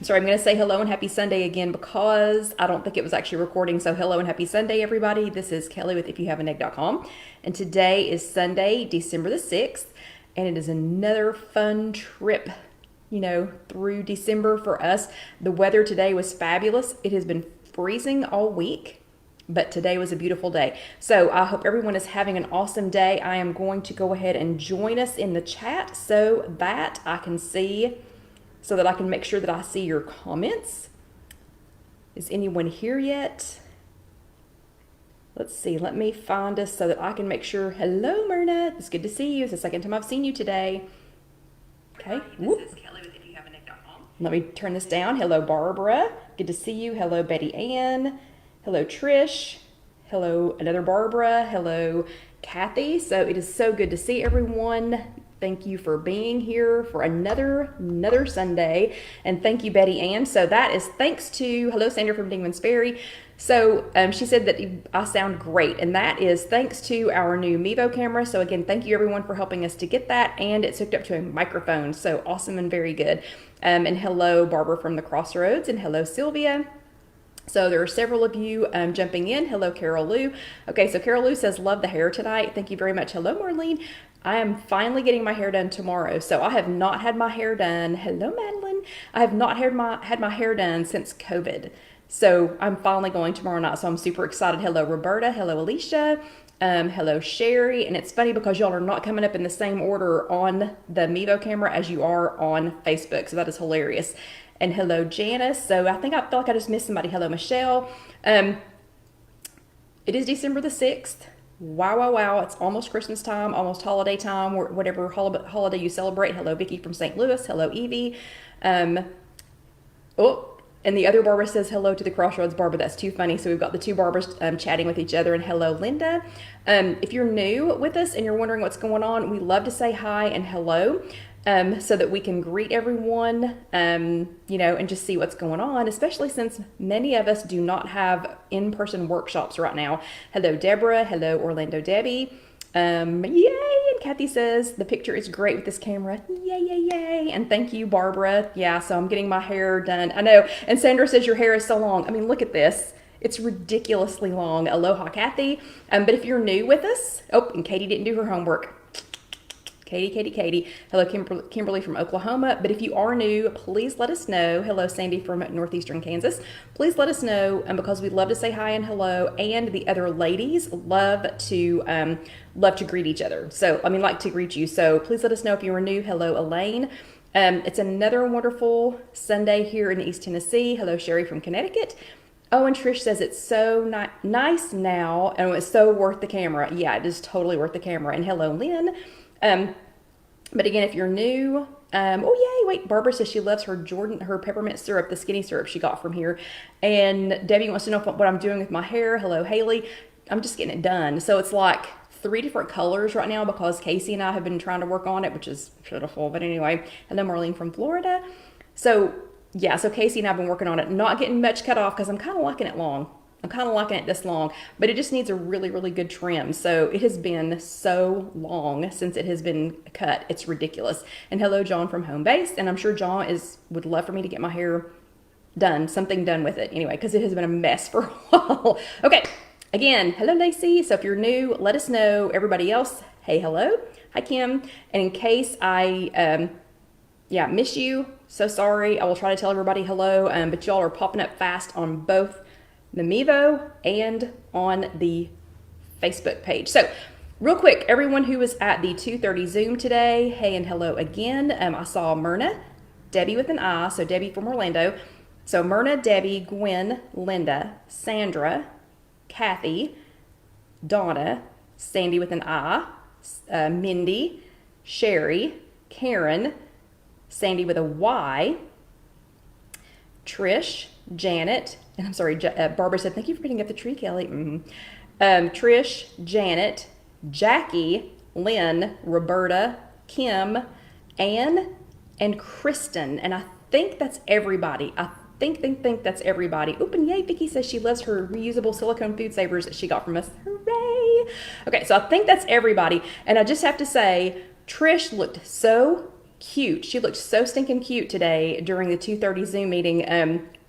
Sorry, I'm going to say hello and happy Sunday again because I don't think it was actually recording. So hello and happy Sunday, everybody. This is Kelly with IfYouHaveAnEgg.com. And today is Sunday, December the 6th. And it is another fun trip, through December for us. The weather today was fabulous. It has been freezing all week, but today was a beautiful day. So I hope everyone is having an awesome day. I am going to go ahead and join us in the chat so that I can make sure that I see your comments. Is anyone here yet? Let's see. Let me find us so that I can make sure. Hello, Myrna. It's good to see you. It's the second time I've seen you today. Okay. This is Kelly with IfYouHaveAnEgg.com. Let me turn this down. Hello, Barbara. Good to see you. Hello, Betty Ann. Hello, Trish. Hello, another Barbara. Hello, Kathy. So it is so good to see everyone. Thank you for being here for another Sunday. And thank you, Betty Ann. So that is thanks to, hello, Sandra from Dingman's Ferry. So she said that I sound great, and that is thanks to our new Mevo camera. So again, thank you everyone for helping us to get that, and it's hooked up to a microphone. So awesome and very good. And hello, Barbara from the Crossroads, and hello, Sylvia. So there are several of you jumping in. Hello, Carol Lou. Okay, so Carol Lou says, love the hair tonight. Thank you very much. Hello, Marlene. I am finally getting my hair done tomorrow. So I have not had my hair done. Hello, Madeline. I have not had my hair done since COVID. So I'm finally going tomorrow night. So I'm super excited. Hello, Roberta. Hello, Alicia. Hello, Sherry. And it's funny because y'all are not coming up in the same order on the Mevo camera as you are on Facebook. So that is hilarious. And hello, Janice. So I feel like I just missed somebody. Hello, Michelle. It is December the 6th. Wow. It's almost Christmas time, almost holiday time, or whatever holiday you celebrate. Hello, Vicky from St. Louis. Hello, Evie. And the other Barbara says hello to the Crossroads Barbara. That's too funny. So we've got the two Barbaras chatting with each other. And hello, Linda. If you're new with us and you're wondering what's going on, we love to say hi and hello. So that we can greet everyone, and just see what's going on, especially since many of us do not have in-person workshops right now. Hello, Deborah. Hello, Orlando Debbie. Yay! And Kathy says, the picture is great with this camera. Yay. And thank you, Barbara. Yeah, so I'm getting my hair done. I know. And Sandra says your hair is so long. I mean, look at this. It's ridiculously long. Aloha, Kathy. But if you're new with us, and Katie didn't do her homework. Katie. Hello, Kimberly from Oklahoma. But if you are new, please let us know. Hello, Sandy from northeastern Kansas. Please let us know, because we love to say hi and hello. And the other ladies love to greet each other. So, like to greet you. So please let us know if you are new. Hello, Elaine. It's another wonderful Sunday here in East Tennessee. Hello, Sherry from Connecticut. Oh, and Trish says it's so nice now, and it's so worth the camera. Yeah, it is totally worth the camera. And hello, Lynn. But again, if you're new, Barbara says she loves her peppermint syrup, the skinny syrup she got from here. And Debbie wants to know what I'm doing with my hair. Hello, Haley. I'm just getting it done. So it's like 3 different colors right now because Casey and I have been trying to work on it, which is pitiful. But anyway, hello, Marlene from Florida. So Casey and I have been working on it, not getting much cut off because I'm kind of liking it long. I'm kind of liking it this long, but it just needs a really, really good trim. So it has been so long since it has been cut. It's ridiculous. And hello, John from Home Base. And I'm sure John would love for me to get my hair done, something done with it anyway, because it has been a mess for a while. Okay. Again, hello, Lacey. So if you're new, let us know. Everybody else, hey, hello. Hi, Kim. And in case I, miss you, so sorry. I will try to tell everybody hello, but y'all are popping up fast on both the Mevo and on the Facebook page. So real quick, everyone who was at the 2:30 Zoom today, hey and hello again. I saw Myrna, Debbie with an I, so Debbie from Orlando. So Myrna, Debbie, Gwen, Linda, Sandra, Kathy, Donna, Sandy with an I, Mindy, Sherry, Karen, Sandy with a Y, Trish, Janet, and I'm sorry, Barbara said, thank you for putting up the tree, Kelly. Trish, Janet, Jackie, Lynn, Roberta, Kim, Ann, and Kristen. And I think that's everybody. I think that's everybody. Oop, and yay, Vicky says she loves her reusable silicone food savers that she got from us. Hooray! Okay, so I think that's everybody. And I just have to say, Trish looked so cute. She looked so stinking cute today during the 2:30 Zoom meeting.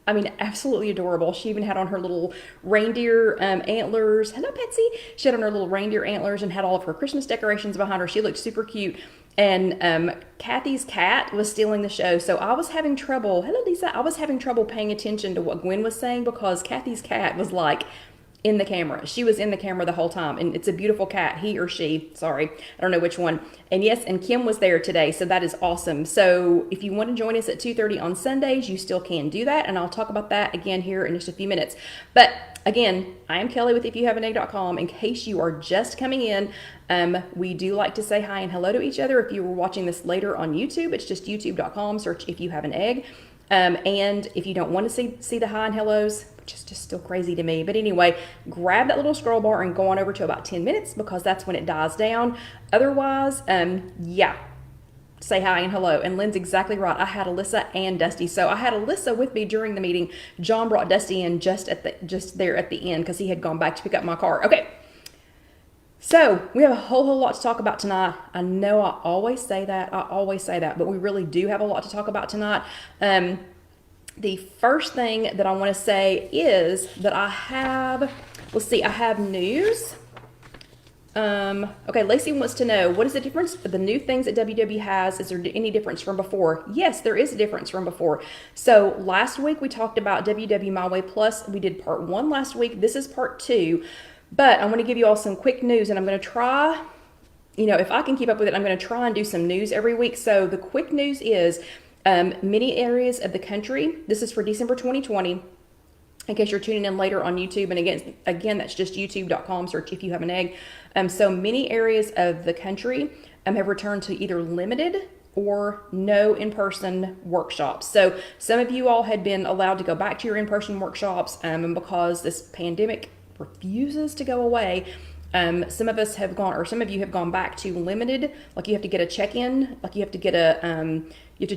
I mean, absolutely adorable. She even had on her little reindeer antlers. Hello, Betsy. She had on her little reindeer antlers and had all of her Christmas decorations behind her. She looked super cute. And Kathy's cat was stealing the show. So I was having trouble. Hello, Lisa. I was having trouble paying attention to what Gwen was saying because Kathy's cat was like in the camera. She was in the camera the whole time, and it's a beautiful cat. He or she, sorry, I don't know which one. And yes, and Kim was there today, so that is awesome. So if you want to join us at 2:30 on Sundays, you still can do that, and I'll talk about that again here in just a few minutes. But again, I am Kelly with IfYouHaveAnEgg.com. In case you are just coming in, we do like to say hi and hello to each other. If you were watching this later on YouTube, it's just youtube.com, search If You Have an Egg. And if you don't want to see the hi and hellos, which is just still crazy to me. But anyway, grab that little scroll bar and go on over to about 10 minutes because that's when it dies down. Otherwise, yeah, say hi and hello. And Lynn's exactly right. I had Alyssa and Dusty. So I had Alyssa with me during the meeting. John brought Dusty in just there at the end because he had gone back to pick up my car. Okay. So we have a whole lot to talk about tonight. I know I always say that, but we really do have a lot to talk about tonight. The first thing that I want to say is that I have news. Okay, Lacey wants to know, what is the difference? The new things that WW has, is there any difference from before? Yes, there is a difference from before. So last week we talked about WW My Way Plus. We did part 1 last week. This is part 2. But I want to give you all some quick news, and I'm going to try, if I can keep up with it, I'm going to try and do some news every week. So the quick news is many areas of the country, this is for December 2020, in case you're tuning in later on YouTube. And again, that's just youtube.com, search If You Have an Egg. So many areas of the country have returned to either limited or no in-person workshops. So some of you all had been allowed to go back to your in-person workshops, and because this pandemic refuses to go away, some of you have gone back to limited, like you have to get a check-in, like you have to get you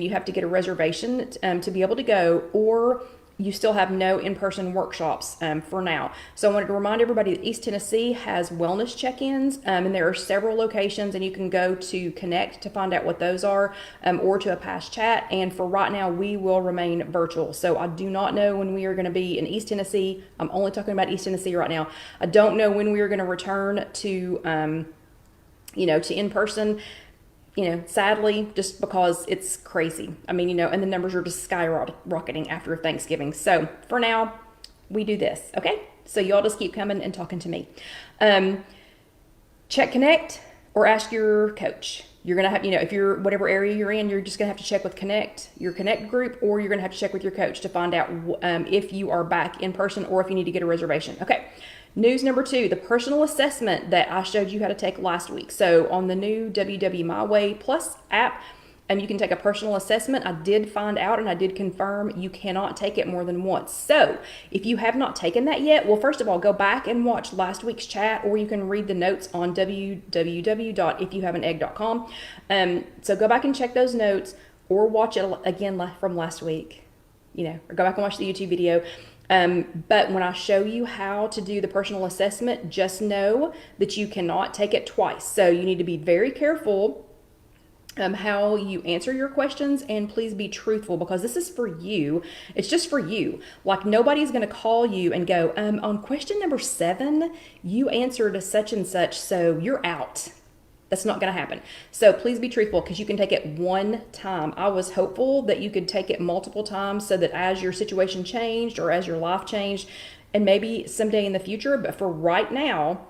have to get a reservation to be able to go, or you still have no in-person workshops for now. So I wanted to remind everybody that East Tennessee has wellness check-ins, and there are several locations, and you can go to Connect to find out what those are, or to a past chat. And for right now, we will remain virtual. So I do not know when we are going to be in East Tennessee. I'm only talking about East Tennessee right now. I don't know when we are going to return to, to in-person. Sadly, just because it's crazy. I mean, and the numbers are just skyrocketing after Thanksgiving. So for now, we do this, okay? So y'all just keep coming and talking to me. Check Connect or ask your coach. You're going to have, if you're whatever area you're in, you're just going to have to check with your Connect group, or you're going to have to check with your coach to find out if you are back in person or if you need to get a reservation. Okay. News number 2, the personal assessment that I showed you how to take last week. So on the new WW My Way Plus app, you can take a personal assessment. I did find out and I did confirm you cannot take it more than once. So if you have not taken that yet, well, first of all, go back and watch last week's chat, or you can read the notes on www.ifyouhaveanegg.com. So go back and check those notes, or watch it again from last week, or go back and watch the YouTube video. But when I show you how to do the personal assessment, just know that you cannot take it twice. So you need to be very careful how you answer your questions, and please be truthful, because this is for you. It's just for you. Like, nobody's going to call you and go, on question number 7, you answered a such and such, so you're out. That's not going to happen. So please be truthful, because you can take it one time. I was hopeful that you could take it multiple times so that as your situation changed or as your life changed, and maybe someday in the future, but for right now,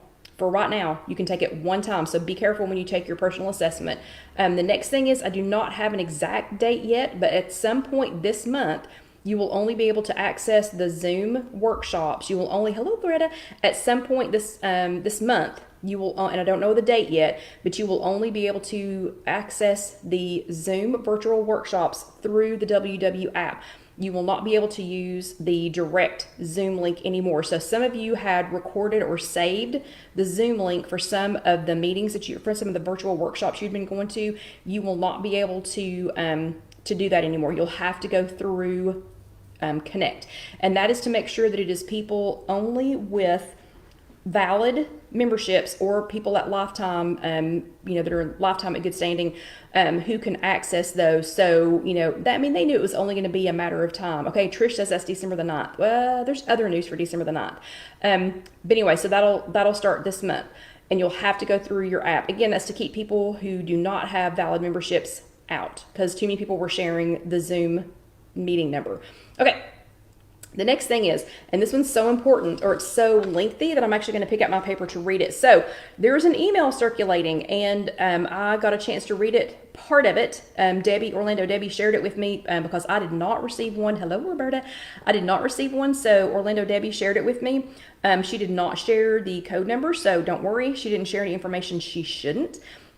you can take it one time. So be careful when you take your personal assessment. The next thing is, I do not have an exact date yet, but at some point this month, you will only be able to access the Zoom workshops. Hello, Greta. At some point this month, you will, and I don't know the date yet, but you will only be able to access the Zoom virtual workshops through the WW app. You will not be able to use the direct Zoom link anymore. So some of you had recorded or saved the Zoom link for some of the meetings for some of the virtual workshops you've been going to. You will not be able to do that anymore. You'll have to go through Connect. And that is to make sure that it is people only with valid memberships or people at lifetime, that are lifetime at good standing, who can access those. So, that they knew it was only going to be a matter of time. Okay, Trish says that's December the 9th. Well, there's other news for December the 9th. But anyway, so that'll start this month. And you'll have to go through your app. Again, that's to keep people who do not have valid memberships out, because too many people were sharing the Zoom meeting number. Okay. The next thing is, and this one's so important, or it's so lengthy that I'm actually going to pick out my paper to read it. So there's an email circulating, and I got a chance to read it, part of it. Orlando Debbie shared it with me because I did not receive one. Hello, Roberta. I did not receive one, so Orlando Debbie shared it with me. She did not share the code number, so don't worry. She didn't share any information she shouldn't.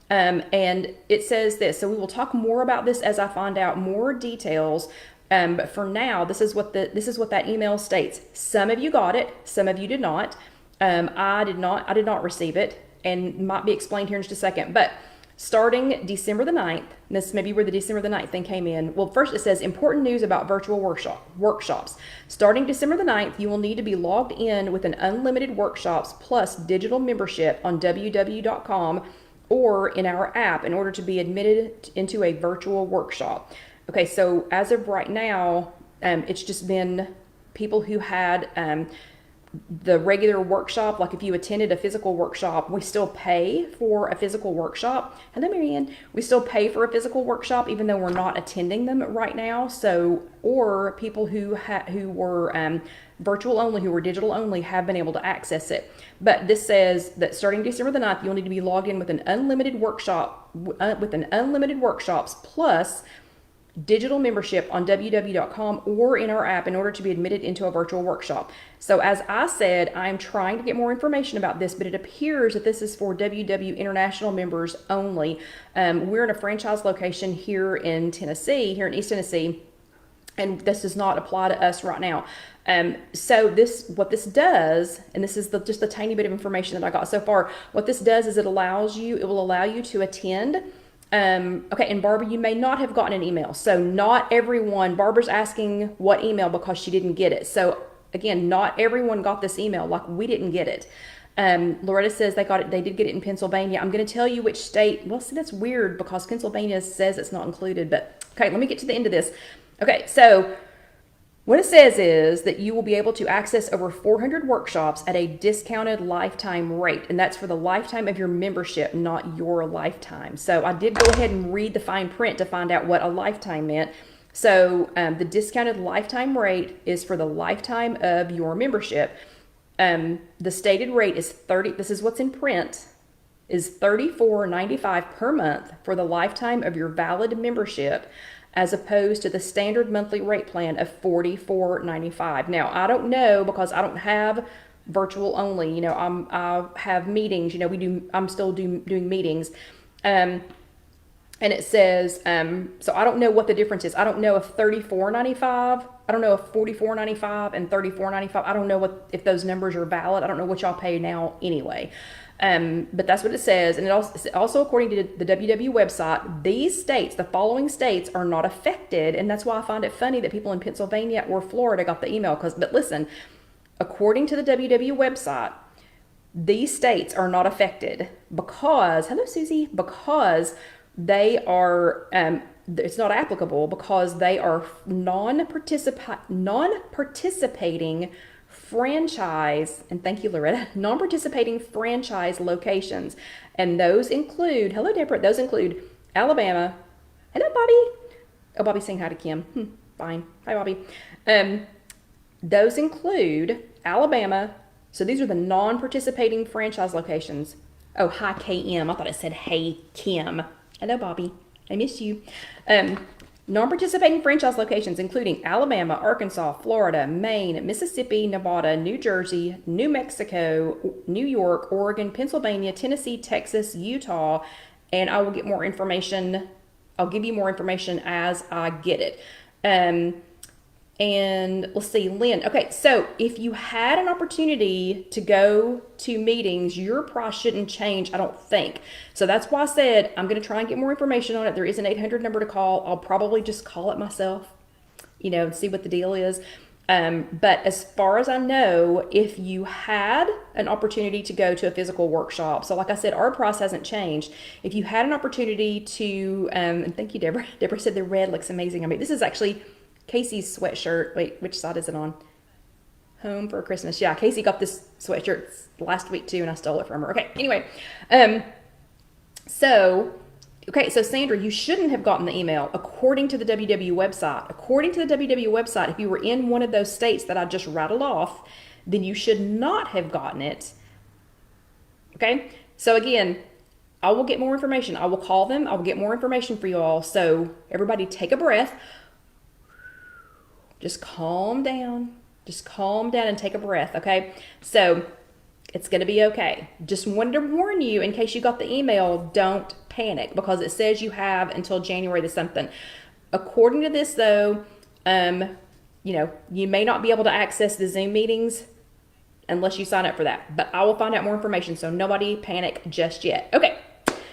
And it says this, so we will talk more about this as I find out more details. But for now, this is what that email states. Some of you got it, some of you did not. I did not receive it, and might be explained here in just a second. But starting December the 9th, this may be where the December the 9th thing came in. Well, first it says important news about virtual workshops. Starting December the 9th, you will need to be logged in with an unlimited workshops plus digital membership on www.com or in our app in order to be admitted into a virtual workshop. Okay, so as of right now, it's just been people who had the regular workshop. Like if you attended a physical workshop, we still pay for a physical workshop. Hello, Marianne. We still pay for a physical workshop even though we're not attending them right now. So, or people who were virtual only, who were digital only, have been able to access it. But this says that starting December the 9th, you'll need to be logged in with an unlimited workshops plus digital membership on www.com or in our app in order to be admitted into a virtual workshop. So as I said, I'm trying to get more information about this, but it appears that this is for WW International members only. We're in a franchise location here in East Tennessee, and this does not apply to us right now. So what this does, and this is just a tiny bit of information that I got so far, what this does is it will allow you to attend. Okay, and Barbara, you may not have gotten an email. So not everyone, Barbara's asking what email because she didn't get it. So again, not everyone got this email, like we didn't get it. Loretta says they did get it in Pennsylvania. I'm going to tell you which state. Well, see, that's weird because Pennsylvania says it's not included, but okay, let me get to the end of this. Okay, so what it says is that you will be able to access over 400 workshops at a discounted lifetime rate, and that's for the lifetime of your membership, not your lifetime. So I did go ahead and read the fine print to find out what a lifetime meant. So the discounted lifetime rate is for the lifetime of your membership. The stated rate is this is what's in print, is $34.95 per month for the lifetime of your valid membership, as opposed to the standard monthly rate plan of $44.95. Now, I don't know because I don't have virtual only. I have meetings. I'm still doing meetings, and it says so I don't know what the difference is. I don't know if $34.95. I don't know if $44.95 and $34.95. I don't know if those numbers are valid. I don't know what y'all pay now anyway. But that's what it says. And it also according to the WW website, the following states are not affected. And that's why I find it funny that people in Pennsylvania or Florida got the email. But listen, according to the WW website, these states are not affected because, hello, Susie, because they are, it's not applicable because they are non-participating franchise, and thank you, Loretta, non-participating franchise locations. And those include, hello, Deborah, those include Alabama. Hello, Bobby. Oh, Bobby's saying hi to Kim. Fine. Hi, Bobby. Those include Alabama. So these are the non-participating franchise locations. Oh, hi, KM. I thought it said, hey, Kim. Hello, Bobby. I miss you. Non-participating franchise locations including Alabama, Arkansas, Florida, Maine, Mississippi, Nevada, New Jersey, New Mexico, New York, Oregon, Pennsylvania, Tennessee, Texas, Utah, and I will get more information. I'll give you more information as I get it. And let's see, Lynn. Okay, so if you had an opportunity to go to meetings, your price shouldn't change, I don't think. So that's why I said I'm going to try and get more information on it. There is an 800 number to call. I'll probably just call it myself, and see what the deal is. But as far as I know, if you had an opportunity to go to a physical workshop, so like I said, our price hasn't changed. If you had an opportunity to, and thank you, Deborah. Deborah said the red looks amazing. I mean, this is actually Casey's sweatshirt. Wait, which side is it on? Home for Christmas. Yeah, Casey got this sweatshirt last week too, and I stole it from her. Okay, anyway. So Sandra, you shouldn't have gotten the email according to the WW website. According to the WW website, if you were in one of those states that I just rattled off, then you should not have gotten it. Okay? So again, I will get more information. I will call them. I will get more information for you all. So everybody take a breath. Just calm down. Just calm down and take a breath, okay? So it's going to be okay. Just wanted to warn you in case you got the email, don't panic because it says you have until January the something. According to this though, you may not be able to access the Zoom meetings unless you sign up for that, but I will find out more information. So nobody panic just yet. Okay.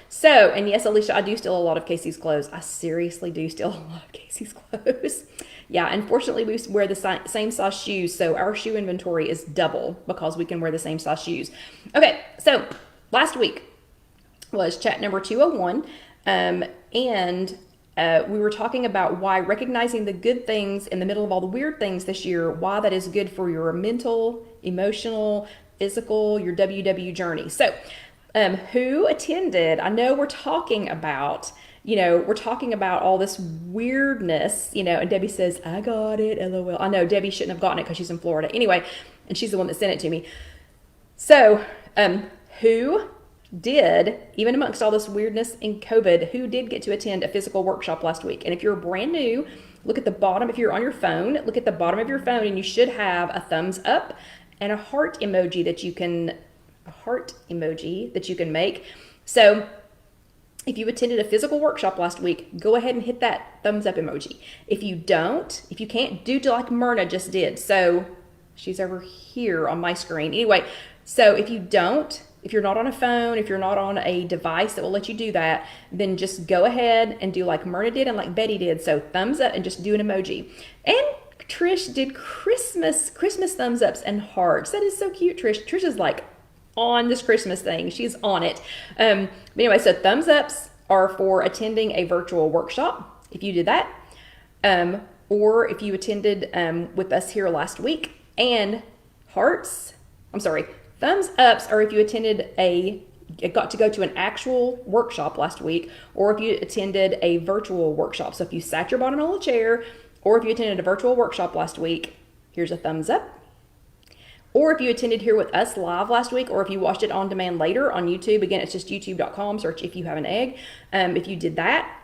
So, and yes, Alicia, I do steal a lot of Casey's clothes. I seriously do steal a lot of Casey's clothes. Yeah, unfortunately, we wear the same size shoes, so our shoe inventory is double because we can wear the same size shoes. Okay, so last week was chat number 201, and we were talking about why recognizing the good things in the middle of all the weird things this year, why that is good for your mental, emotional, physical, your WW journey. So, who attended? I know we're talking about all this weirdness, and Debbie says, I got it, LOL. I know Debbie shouldn't have gotten it because she's in Florida. Anyway, and she's the one that sent it to me. So, who did, even amongst all this weirdness in COVID, who did get to attend a physical workshop last week? And if you're brand new, look at the bottom. If you're on your phone, look at the bottom of your phone and you should have a thumbs up and a heart emoji that you can make. So if you attended a physical workshop last week, go ahead and hit that thumbs up emoji. If you can't, do like Myrna just did. So she's over here on my screen. Anyway, so if you're not on a phone, if you're not on a device that will let you do that, then just go ahead and do like Myrna did and like Betty did. So thumbs up and just do an emoji. And Trish did Christmas thumbs ups and hearts. That is so cute, Trish. Trish is like on this Christmas thing. She's on it. But anyway, so thumbs ups are for attending a virtual workshop, if you did that, or if you attended with us here last week. And thumbs ups are if you got to go to an actual workshop last week, or if you attended a virtual workshop. So if you sat your bottom of the chair, or if you attended a virtual workshop last week, here's a thumbs up. Or if you attended here with us live last week, or if you watched it on demand later on YouTube, again, it's just youtube.com, search If You Have an Egg. If you did that,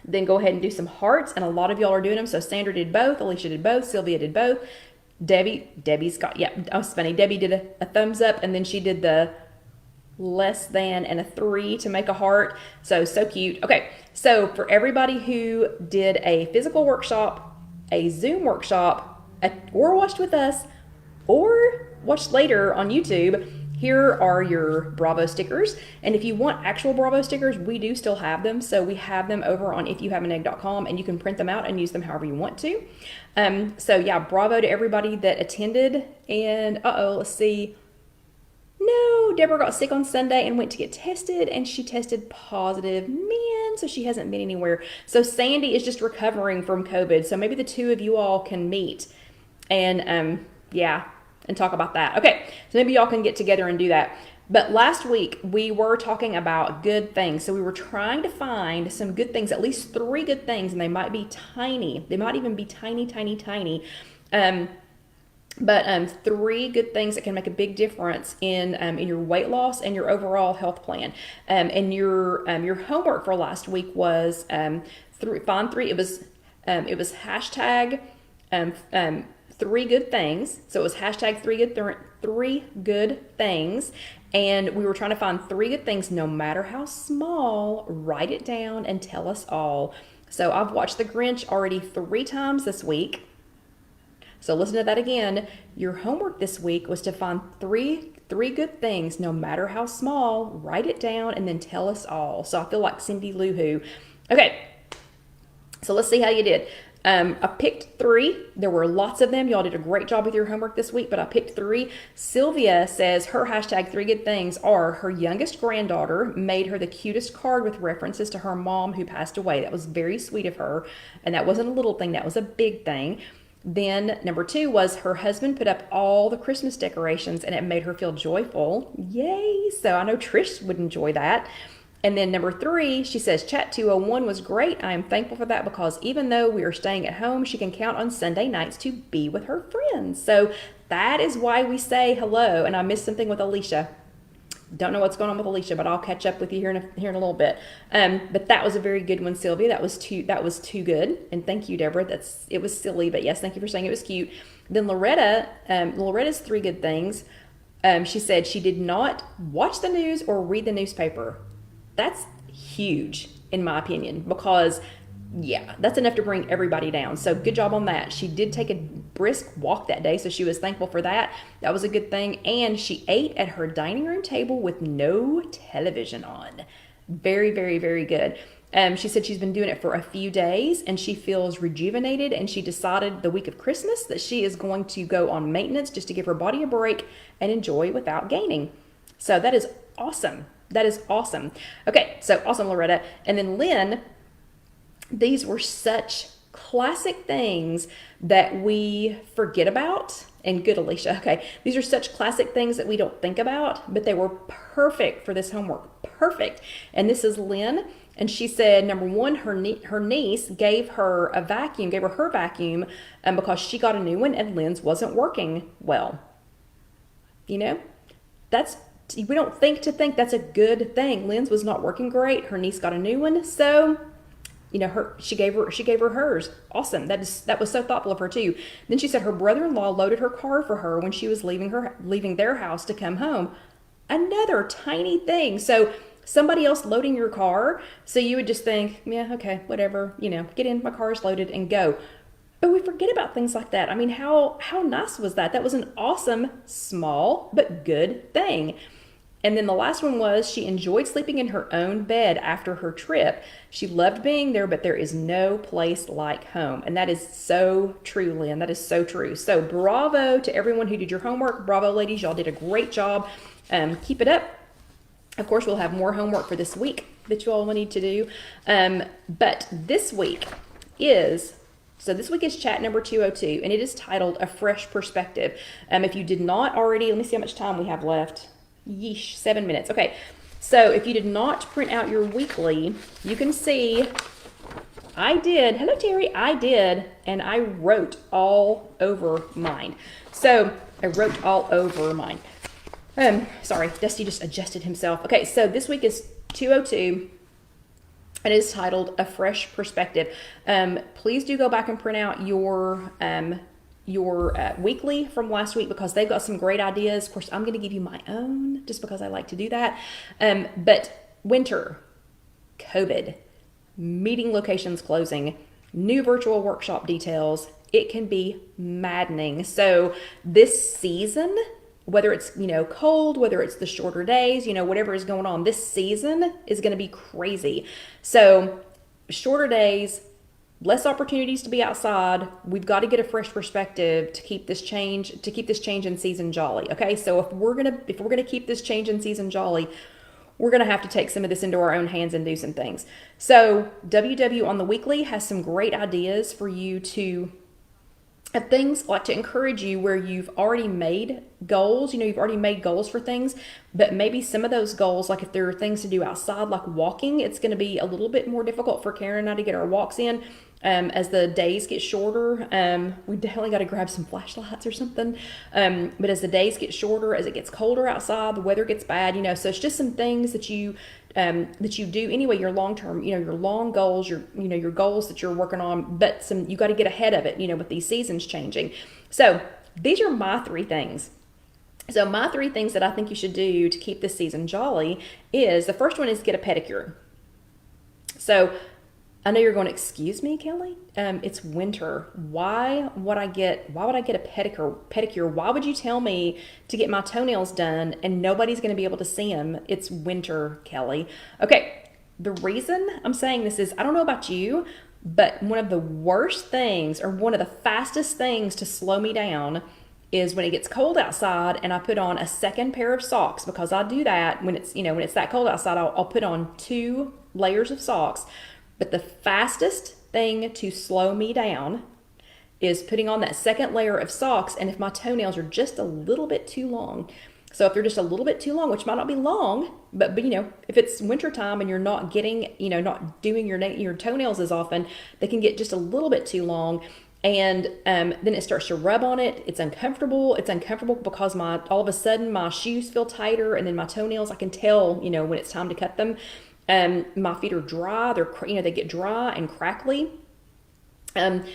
then go ahead and do some hearts, and a lot of y'all are doing them. So Sandra did both, Alicia did both, Sylvia did both. Debbie's got, that was funny. Debbie did a thumbs up, and then she did the less than and a 3 to make a heart. So cute. Okay, so for everybody who did a physical workshop, a Zoom workshop, or watched with us, or watched later on YouTube, here are your Bravo stickers. And if you want actual Bravo stickers, we do still have them. So we have them over on IfYouHaveAnEgg.com, and you can print them out and use them however you want to. So yeah, bravo to everybody that attended. And let's see. No, Deborah got sick on Sunday and went to get tested, and she tested positive. Man, so she hasn't been anywhere. So Sandy is just recovering from COVID. So maybe the two of you all can meet and and talk about that. Okay, so maybe y'all can get together and do that. But last week we were talking about good things. So we were trying to find some good things, at least 3 good things, and they might be tiny. They might even be tiny. But 3 good things that can make a big difference in your weight loss and your overall health plan. And your homework for last week was find 3. It was hashtag 3 good things. So it was hashtag 3 good things. And we were trying to find 3 good things, no matter how small. Write it down and tell us all. So I've watched The Grinch already 3 times this week. So listen to that again. Your homework this week was to find 3 good things, no matter how small. Write it down and then tell us all. So I feel like Cindy Lou Who. Okay. So let's see how you did. I picked 3. There were lots of them. Y'all did a great job with your homework this week, but I picked 3. Sylvia says her hashtag 3 good things are her youngest granddaughter made her the cutest card with references to her mom who passed away. That was very sweet of her. And that wasn't a little thing, that was a big thing. Then number 2 was her husband put up all the Christmas decorations and it made her feel joyful. Yay! So I know Trish would enjoy that. And then number 3, she says, Chat 201 was great. I am thankful for that because even though we are staying at home, she can count on Sunday nights to be with her friends. So that is why we say hello. And I missed something with Alicia. Don't know what's going on with Alicia, but I'll catch up with you here in a little bit. But that was a very good one, Sylvia. That was too good. And thank you, Deborah. It was silly, but yes, thank you for saying it was cute. Then Loretta's 3 good things. She said she did not watch the news or read the newspaper. That's huge, in my opinion, because, yeah, that's enough to bring everybody down. So good job on that. She did take a brisk walk that day, so she was thankful for that. That was a good thing. And she ate at her dining room table with no television on. Very, very, very good. She said she's been doing it for a few days, and she feels rejuvenated, and she decided the week of Christmas that she is going to go on maintenance just to give her body a break and enjoy without gaining. So that is awesome. That is awesome. Okay, so awesome, Loretta. And then Lynn, these were such classic things that we forget about. And good, Alicia. Okay, these are such classic things that we don't think about, but they were perfect for this homework. Perfect. And this is Lynn. And she said, number 1, her niece gave her her vacuum because she got a new one and Lynn's wasn't working well. You know, we don't think that's a good thing. Lynn's was not working great. Her niece got a new one. So, you know, she gave her hers. Awesome. That was so thoughtful of her too. Then she said her brother-in-law loaded her car for her when she was leaving their house to come home. Another tiny thing. So somebody else loading your car. So you would just think, yeah, okay, whatever, you know, get in, my car is loaded and go. But we forget about things like that. I mean, how nice was that? That was an awesome, small, but good thing. And then the last one was she enjoyed sleeping in her own bed after her trip. She loved being there, but there is no place like home. And that is so true, Lynn. That is so true. So bravo to everyone who did your homework. Bravo, ladies. Y'all did a great job. Keep it up. Of course, we'll have more homework for this week that you all will need to do. But this week is chat number 202, and it is titled A Fresh Perspective. If you did not already, let me see how much time we have left. Yeesh, 7 minutes. Okay, so if you did not print out your weekly, you can see I did. Hello, Terry. I did, and I wrote all over mine. So I wrote all over mine. Sorry, Dusty just adjusted himself. Okay, so this week is 202. It is titled A Fresh Perspective. Please do go back and print out your weekly from last week because they've got some great ideas. Of course, I'm going to give you my own just because I like to do that. But winter, COVID, meeting locations closing, new virtual workshop details, it can be maddening. So this season, whether it's, cold, whether it's the shorter days, whatever is going on, this season is going to be crazy. So shorter days, less opportunities to be outside. We've got to get a fresh perspective to keep this change in season jolly. Okay. So if we're going to keep this change in season jolly, we're going to have to take some of this into our own hands and do some things. So WW on the weekly has some great ideas for you to have things like to encourage you where you've already made goals, you've already made goals for things, but maybe some of those goals, like if there are things to do outside, like walking, it's going to be a little bit more difficult for Karen and I to get our walks in. As the days get shorter, we definitely got to grab some flashlights or something. But as the days get shorter, as it gets colder outside, the weather gets bad, so it's just some things that you do anyway, your long-term, your long goals, your goals that you're working on, but you got to get ahead of it, with these seasons changing. So these are my 3 things. So my 3 things that I think you should do to keep this season jolly is, the first one is get a pedicure. So I know you're going, excuse me, Kelly? It's winter. Why would I get a pedicure? Why would you tell me to get my toenails done and nobody's going to be able to see them? It's winter, Kelly. Okay, the reason I'm saying this is, I don't know about you, But one of the worst things, or one of the fastest things to slow me down, is when it gets cold outside and I put on a second pair of socks, because I do that when it's, when it's that cold outside. I'll put on 2 layers of socks. But the fastest thing to slow me down is putting on that second layer of socks. And if my toenails are just a little bit too long, so if they're just a little bit too long, which might not be long, but if it's wintertime and you're not getting, not doing your toenails as often, they can get just a little bit too long. And then it starts to rub on it. It's uncomfortable. It's uncomfortable because all of a sudden my shoes feel tighter, and then my toenails, I can tell, when it's time to cut them. My feet are dry. They get dry and crackly. And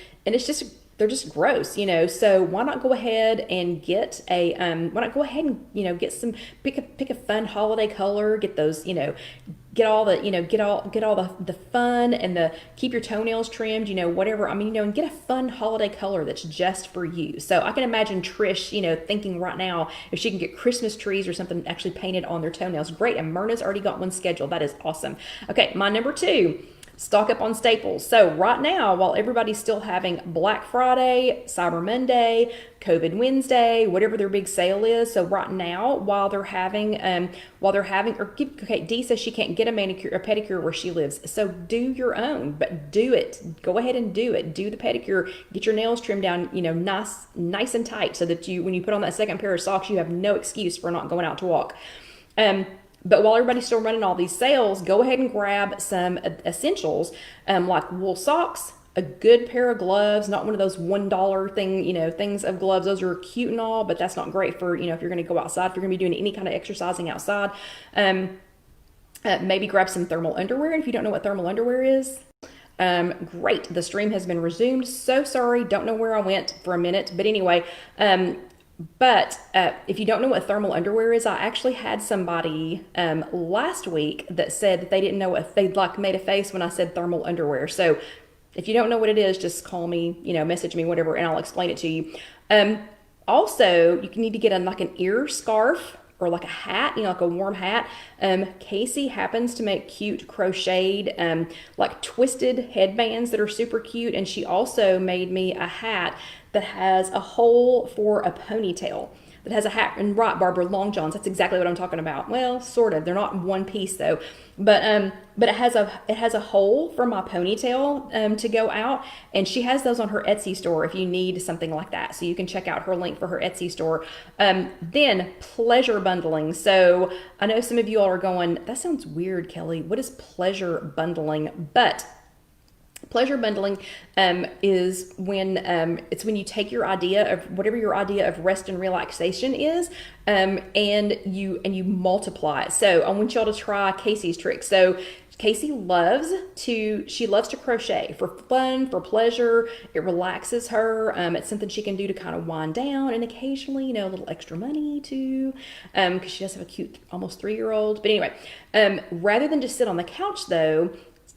they're just gross, so why not go ahead and get get some, pick a fun holiday color, get those, get all the fun, and keep your toenails trimmed, whatever, and get a fun holiday color that's just for you. So I can imagine Trish, thinking right now if she can get Christmas trees or something actually painted on their toenails. Great. And Myrna's already got one scheduled. That is awesome. Okay, my number 2. Stock up on staples. So right now, while everybody's still having Black Friday, Cyber Monday, COVID Wednesday, whatever their big sale is. So right now, while they're having, Dee says she can't get a manicure or pedicure where she lives. So do your own, but do it. Go ahead and do it. Do the pedicure. Get your nails trimmed down, nice and tight, so that when you put on that second pair of socks, you have no excuse for not going out to walk. But while everybody's still running all these sales, go ahead and grab some essentials, like wool socks, a good pair of gloves, not one of those $1 things of gloves. Those are cute and all, but that's not great for, if you're going to go outside, if you're going to be doing any kind of exercising outside. Maybe grab some thermal underwear. And if you don't know what thermal underwear is, great. The stream has been resumed. So sorry. Don't know where I went for a minute. But anyway, But if you don't know what thermal underwear is, I actually had somebody last week that said that they didn't know if they'd made a face when I said thermal underwear. So if you don't know what it is, just call me, message me, whatever, and I'll explain it to you. Also, you need to get an ear scarf or a hat, like a warm hat. Casey happens to make cute crocheted, twisted headbands that are super cute. And she also made me a hat that has a hole for a ponytail. That has a hat, and right, Barbara, long johns. That's exactly what I'm talking about. Well, sort of. They're not one piece though, but it has a hole for my ponytail to go out, and she has those on her Etsy store if you need something like that. So you can check out her link for her Etsy store. Then pleasure bundling. So I know some of you all are going, that sounds weird, Kelly. What is pleasure bundling? But pleasure bundling is when it's when you take your idea of whatever your idea of rest and relaxation is, and you multiply it. So I want y'all to try Casey's trick. So Casey loves to crochet for fun, for pleasure. It relaxes her. It's something she can do to kind of wind down, and occasionally, a little extra money too, because she does have a cute almost 3-year-old. But anyway, rather than just sit on the couch though,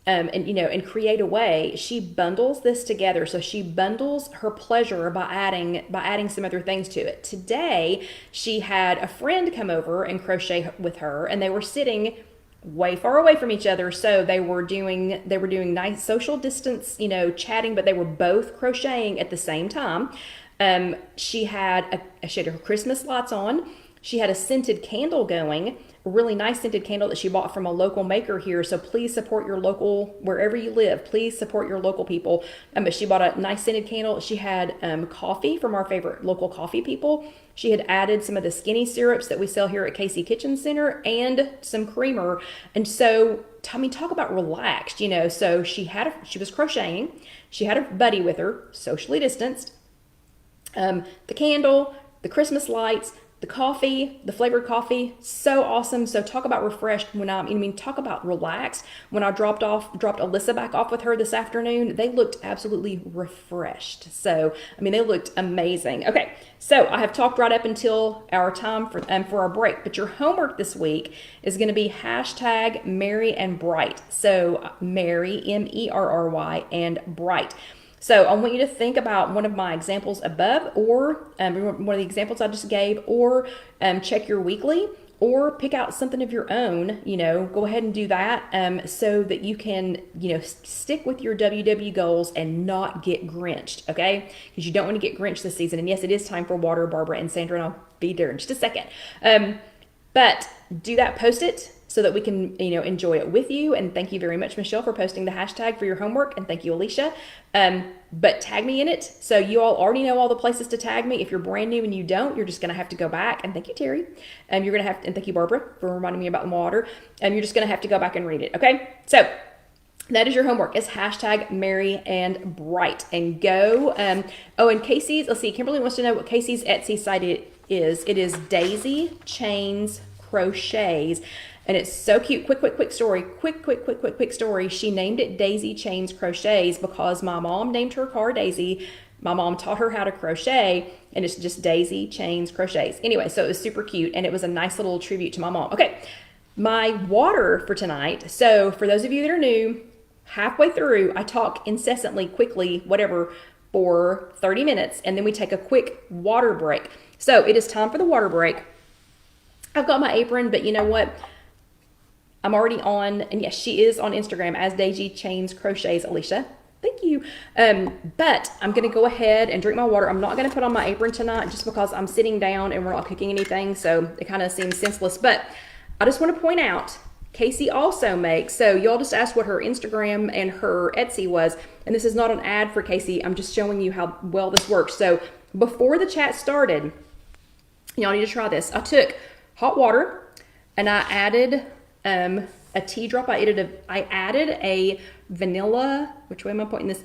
and create a way, she bundles this together. So she bundles her pleasure by adding some other things to it. Today, she had a friend come over and crochet with her, and they were sitting way far away from each other. So they were doing nice social distance, chatting, but they were both crocheting at the same time. She had her Christmas lights on. She had a scented candle going, a really nice scented candle that she bought from a local maker here. So please support your local, wherever you live, please support your local people. But she bought a nice scented candle. She had coffee from our favorite local coffee people. She had added some of the skinny syrups that we sell here at Casey Kitchen Center and some creamer. And so, talk about relaxed, So she was crocheting. She had a buddy with her, socially distanced. The candle, the Christmas lights, the coffee, the flavored coffee, so awesome. So talk about refreshed talk about relaxed. When I dropped Alyssa back off with her this afternoon, they looked absolutely refreshed. So, they looked amazing. Okay, so I have talked right up until our time for our break, but your homework this week is going to be hashtag Merry and Bright. So Merry, MERRY, and Bright. So I want you to think about one of my examples above, or one of the examples I just gave, or check your weekly. or pick out something of your own, go ahead and do that so that you can, stick with your WW goals and not get grinched, okay? Because you don't want to get grinched this season. And yes, it is time for water, Barbara and Sandra, and I'll be there in just a second. But do that, post it so that we can, enjoy it with you. And thank you very much, Michelle, for posting the hashtag for your homework. And thank you, Alicia. But tag me in it. So you all already know all the places to tag me. If you're brand new and you don't, you're just going to have to go back. And thank you, Terry. You're going to have to, and thank you, Barbara, for reminding me about the water. You're just going to have to go back and read it. Okay. So that is your homework. It's hashtag Merry and Bright, and go. And Casey's, let's see, Kimberly wants to know what Casey's Etsy site is. It is Daisy Chains Crochets. And it's so cute. Quick story. Quick story. She named it Daisy Chains Crochets because my mom named her car Daisy. My mom taught her how to crochet, and it's just Daisy Chains Crochets. Anyway, so it was super cute, and it was a nice little tribute to my mom. Okay, my water for tonight. So for those of you that are new, halfway through, I talk incessantly, quickly, whatever, for 30 minutes, and then we take a quick water break. So it is time for the water break. I've got my apron, but you know what? I'm already on, and yes, she is on Instagram as Daisy Chains Crochets, Alicia. Thank you. But I'm going to go ahead and drink my water. I'm not going to put on my apron tonight just because I'm sitting down and we're not cooking anything, so it kind of seems senseless. But I just want to point out, Casey also makes, so y'all just asked what her Instagram and her Etsy was, and this is not an ad for Casey. I'm just showing you how well this works. So before the chat started, y'all need to try this. I took hot water and I added a tea drop. I added a vanilla, which way am I pointing this?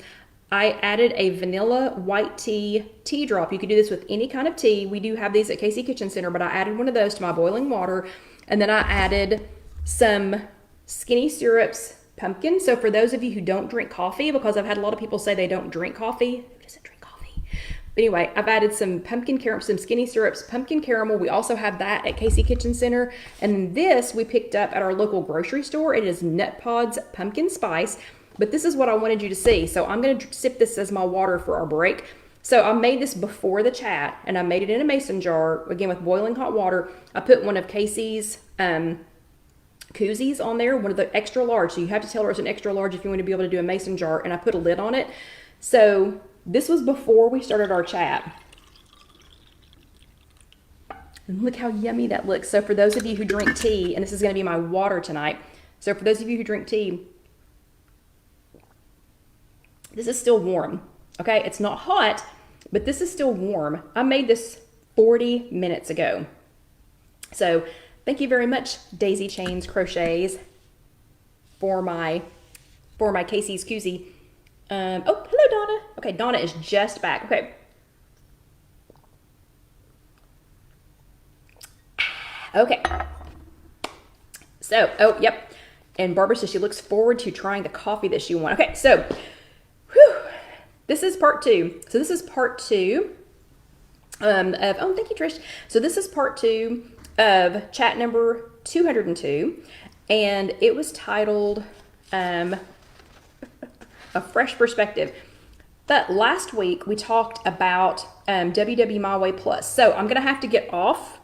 I added a vanilla white tea drop. You could do this with any kind of tea. We do have these at Casey Kitchen Center, but I added one of those to my boiling water. And then I added some Skinny Syrups pumpkin. So for those of you who don't drink coffee, because I've had a lot of people say they don't drink coffee. Who doesn't drink coffee? But anyway, I've added some pumpkin caramel, some Skinny Syrups pumpkin caramel. We also have that at Casey Kitchen Center. And this we picked up at our local grocery store. It is Nut Pods Pumpkin Spice. But this is what I wanted you to see. So I'm going to sip this as my water for our break. So I made this before the chat, and I made it in a mason jar, again with boiling hot water. I put one of Casey's koozies on there, one of the extra large. So you have to tell her it's an extra large if you want to be able to do a mason jar, and I put a lid on it. So this was before we started our chat. And look how yummy that looks. So for those of you who drink tea, and this is going to be my water tonight. So for those of you who drink tea, this is still warm, okay? It's not hot, but this is still warm. I made this 40 minutes ago. So thank you very much, Daisy Chains Crochets, for my Casey's koozie. Oh, hello, Donna. Okay, Donna is just back. Okay. Okay. So, oh, yep. And Barbara says she looks forward to trying the coffee that she won. Okay, so this is part 2. So this is part 2 of, oh, thank you, Trish. So this is part 2 of chat number 202, and it was titled A Fresh Perspective. But last week we talked about WW My Way Plus. So I'm going to have to get off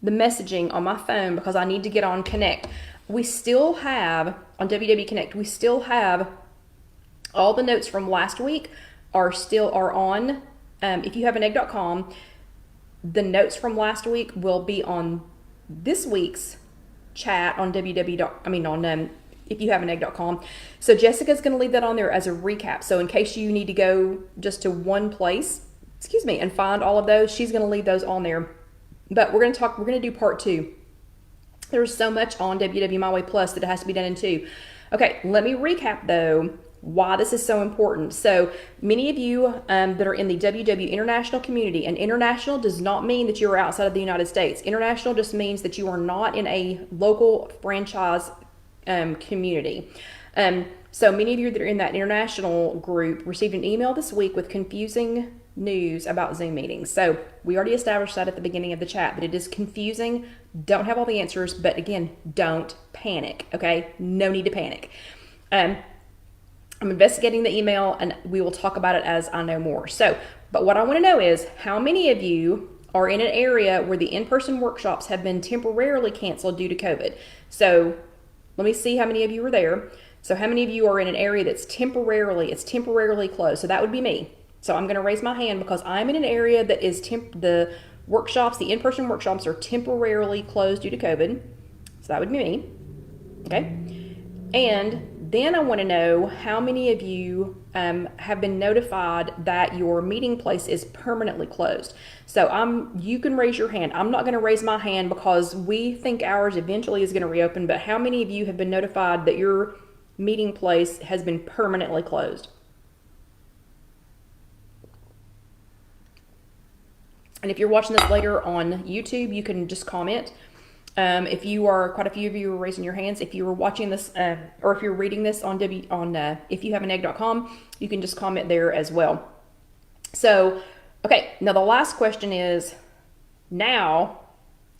the messaging on my phone because I need to get on Connect. We still have, on WW Connect, we still have all the notes from last week are on IfYouHaveAnEgg.com. The notes from last week will be on this week's chat on IfYouHaveAnEgg.com. So Jessica's going to leave that on there as a recap. So in case you need to go just to one place, and find all of those, she's going to leave those on there. But we're going to do part 2. There's so much on WW My Way Plus that it has to be done in 2. Okay, let me recap though why this is so important. So many of you that are in the WW international community, and international does not mean that you are outside of the United States. International just means that you are not in a local franchise community. So many of you that are in that international group received an email this week with confusing news about Zoom meetings. So we already established that at the beginning of the chat, but it is confusing. Don't have all the answers, but again, don't panic, okay? No need to panic. I'm investigating the email, and we will talk about it as I know more. So, but what I want to know is how many of you are in an area where the in-person workshops have been temporarily canceled due to COVID. So let me see how many of you are there. So how many of you are in an area that's temporarily closed? So that would be me. So I'm going to raise my hand because I'm in an area that is the in-person workshops are temporarily closed due to COVID. So that would be me. Okay. And then I want to know how many of you have been notified that your meeting place is permanently closed. So you can raise your hand. I'm not going to raise my hand because we think ours eventually is going to reopen, but how many of you have been notified that your meeting place has been permanently closed? And if you're watching this later on YouTube, you can just comment. If you are, quite a few of you are raising your hands. If you were watching this, or if you're reading this on IfYouHaveAnEgg.com, you can just comment there as well. So, okay, now the last question is, now,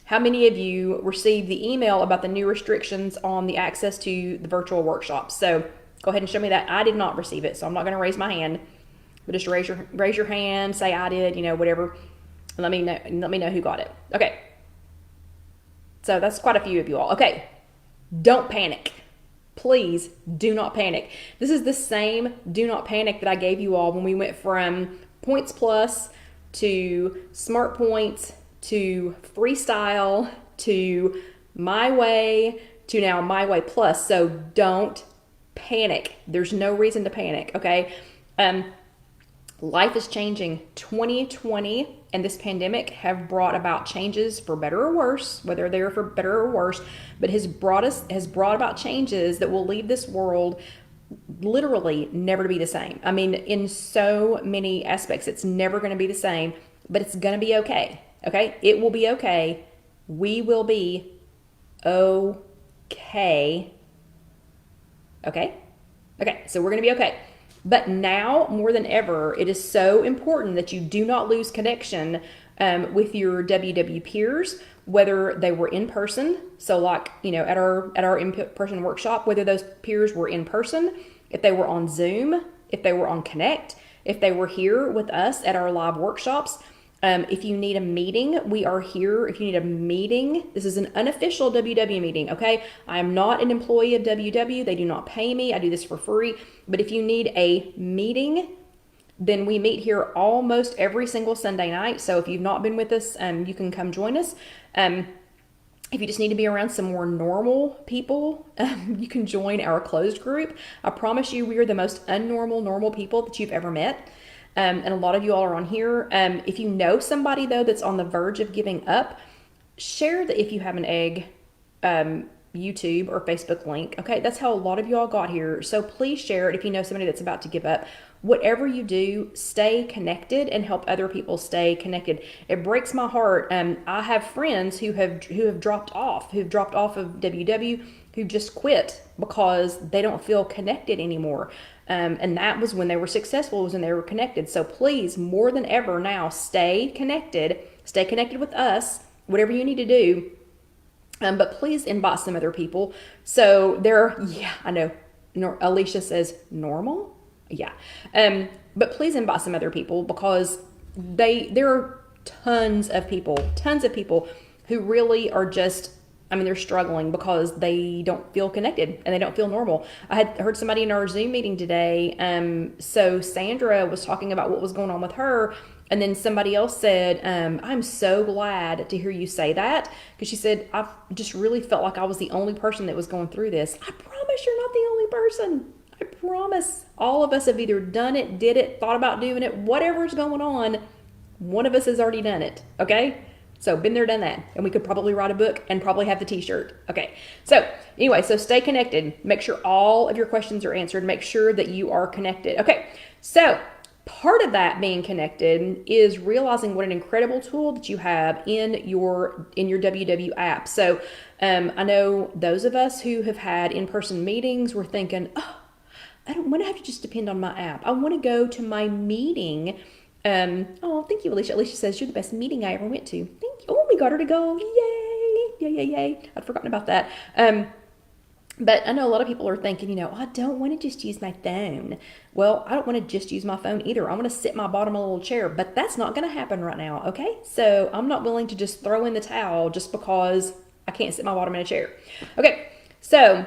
how many of you received the email about the new restrictions on the access to the virtual workshops? So go ahead and show me that. I did not receive it, so I'm not going to raise my hand, but just raise your hand, say I did, whatever. And let me know who got it. Okay. So that's quite a few of you all. Okay. Don't panic. Please do not panic. This is the same do not panic that I gave you all when we went from Points Plus to Smart Points to Freestyle to My Way to now My Way Plus. So don't panic. There's no reason to panic. Okay. Life is changing. 2020 and this pandemic have brought about changes for better or worse, whether they're for better or worse, but has brought about changes that will leave this world literally never to be the same. I mean, in so many aspects, it's never going to be the same, but it's going to be okay. Okay. It will be okay. We will be okay. Okay. Okay. So we're going to be okay. But now more than ever, it is so important that you do not lose connection with your WW peers, whether they were in person. So like, at our in-person workshop, whether those peers were in person, if they were on Zoom, if they were on Connect, if they were here with us at our live workshops. If you need a meeting, we are here. If you need a meeting, this is an unofficial WW meeting, okay? I am not an employee of WW. They do not pay me. I do this for free. But if you need a meeting, then we meet here almost every single Sunday night. So if you've not been with us, you can come join us. If you just need to be around some more normal people, you can join our closed group. I promise you, we are the most normal people that you've ever met. And a lot of you all are on here. If you know somebody, though, that's on the verge of giving up, share the If You Have an Egg YouTube or Facebook link. Okay, that's how a lot of y'all got here. So please share it if you know somebody that's about to give up. Whatever you do, stay connected and help other people stay connected. It breaks my heart. I have friends who have dropped off of WW, who just quit because they don't feel connected anymore. And that was when they were successful, was when they were connected. So please, more than ever now, stay connected with us, whatever you need to do. But please invite some other people. So I know, Alicia says normal. Yeah. But please invite some other people because there are tons of people who really are just, they're struggling because they don't feel connected and they don't feel normal. I had heard somebody in our Zoom meeting today. So Sandra was talking about what was going on with her. And then somebody else said, I'm so glad to hear you say that. Because she said, I've just really felt like I was the only person that was going through this. I promise you're not the only person. I promise. All of us have either done it, did it, thought about doing it, whatever's going on. One of us has already done it. Okay? So been there, done that. And we could probably write a book and probably have the t-shirt. Okay. So anyway, so stay connected. Make sure all of your questions are answered. Make sure that you are connected. Okay. So part of that being connected is realizing what an incredible tool that you have in your WW app. So I know those of us who have had in-person meetings were thinking, I don't want to have to just depend on my app. I want to go to my meeting. Thank you, Alicia. Alicia says, you're the best meeting I ever went to. Thank you. Oh, we got her to go. Yay. Yay. I'd forgotten about that. But I know a lot of people are thinking, oh, I don't want to just use my phone. Well, I don't want to just use my phone either. I want to sit my bottom of a little chair, but that's not going to happen right now, okay? So I'm not willing to just throw in the towel just because I can't sit my bottom in a chair. Okay, so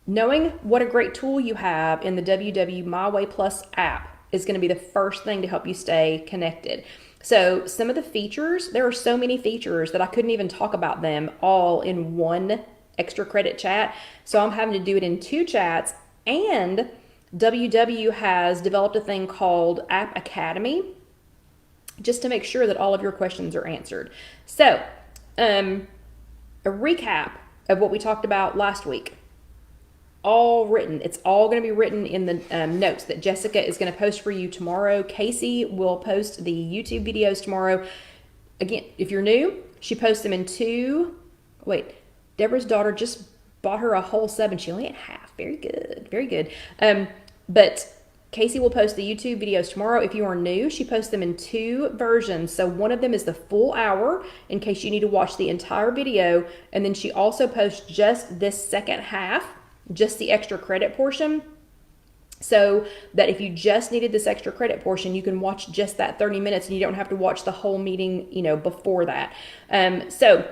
knowing what a great tool you have in the WW My Way Plus app is going to be the first thing to help you stay connected. So some of the features, there are so many features that I couldn't even talk about them all in one extra credit chat. So I'm having to do it in 2 chats, and WW has developed a thing called App Academy just to make sure that all of your questions are answered. So a recap of what we talked about last week, all written. It's all going to be written in the notes that Jessica is going to post for you tomorrow. Casey will post the YouTube videos tomorrow. Again, if you're new, she posts them in 2. Deborah's daughter just bought her a whole 7. She only ate half. Very good. Very good. But Casey will post the YouTube videos tomorrow. If you are new, she posts them in 2 versions. So one of them is the full hour in case you need to watch the entire video. And then she also posts just this second half, just the extra credit portion, so that if you just needed this extra credit portion, you can watch just that 30 minutes and you don't have to watch the whole meeting, before that. So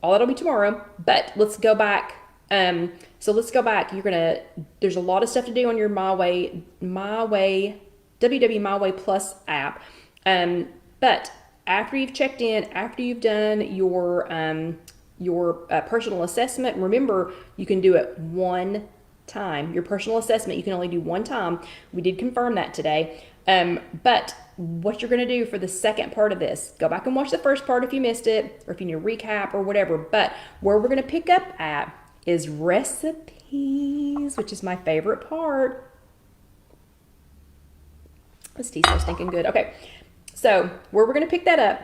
all that'll be tomorrow, but let's go back. Let's go back. There's a lot of stuff to do on your WW My Way Plus app. But after you've checked in, after you've done your personal assessment, remember, you can do it one time. Your personal assessment, you can only do one time. We did confirm that today. But what you're going to do for the second part of this, go back and watch the first part if you missed it, or if you need a recap or whatever. But where we're going to pick up at is recipes, which is my favorite part. This tea's so stinking good. Okay, so where we're going to pick that up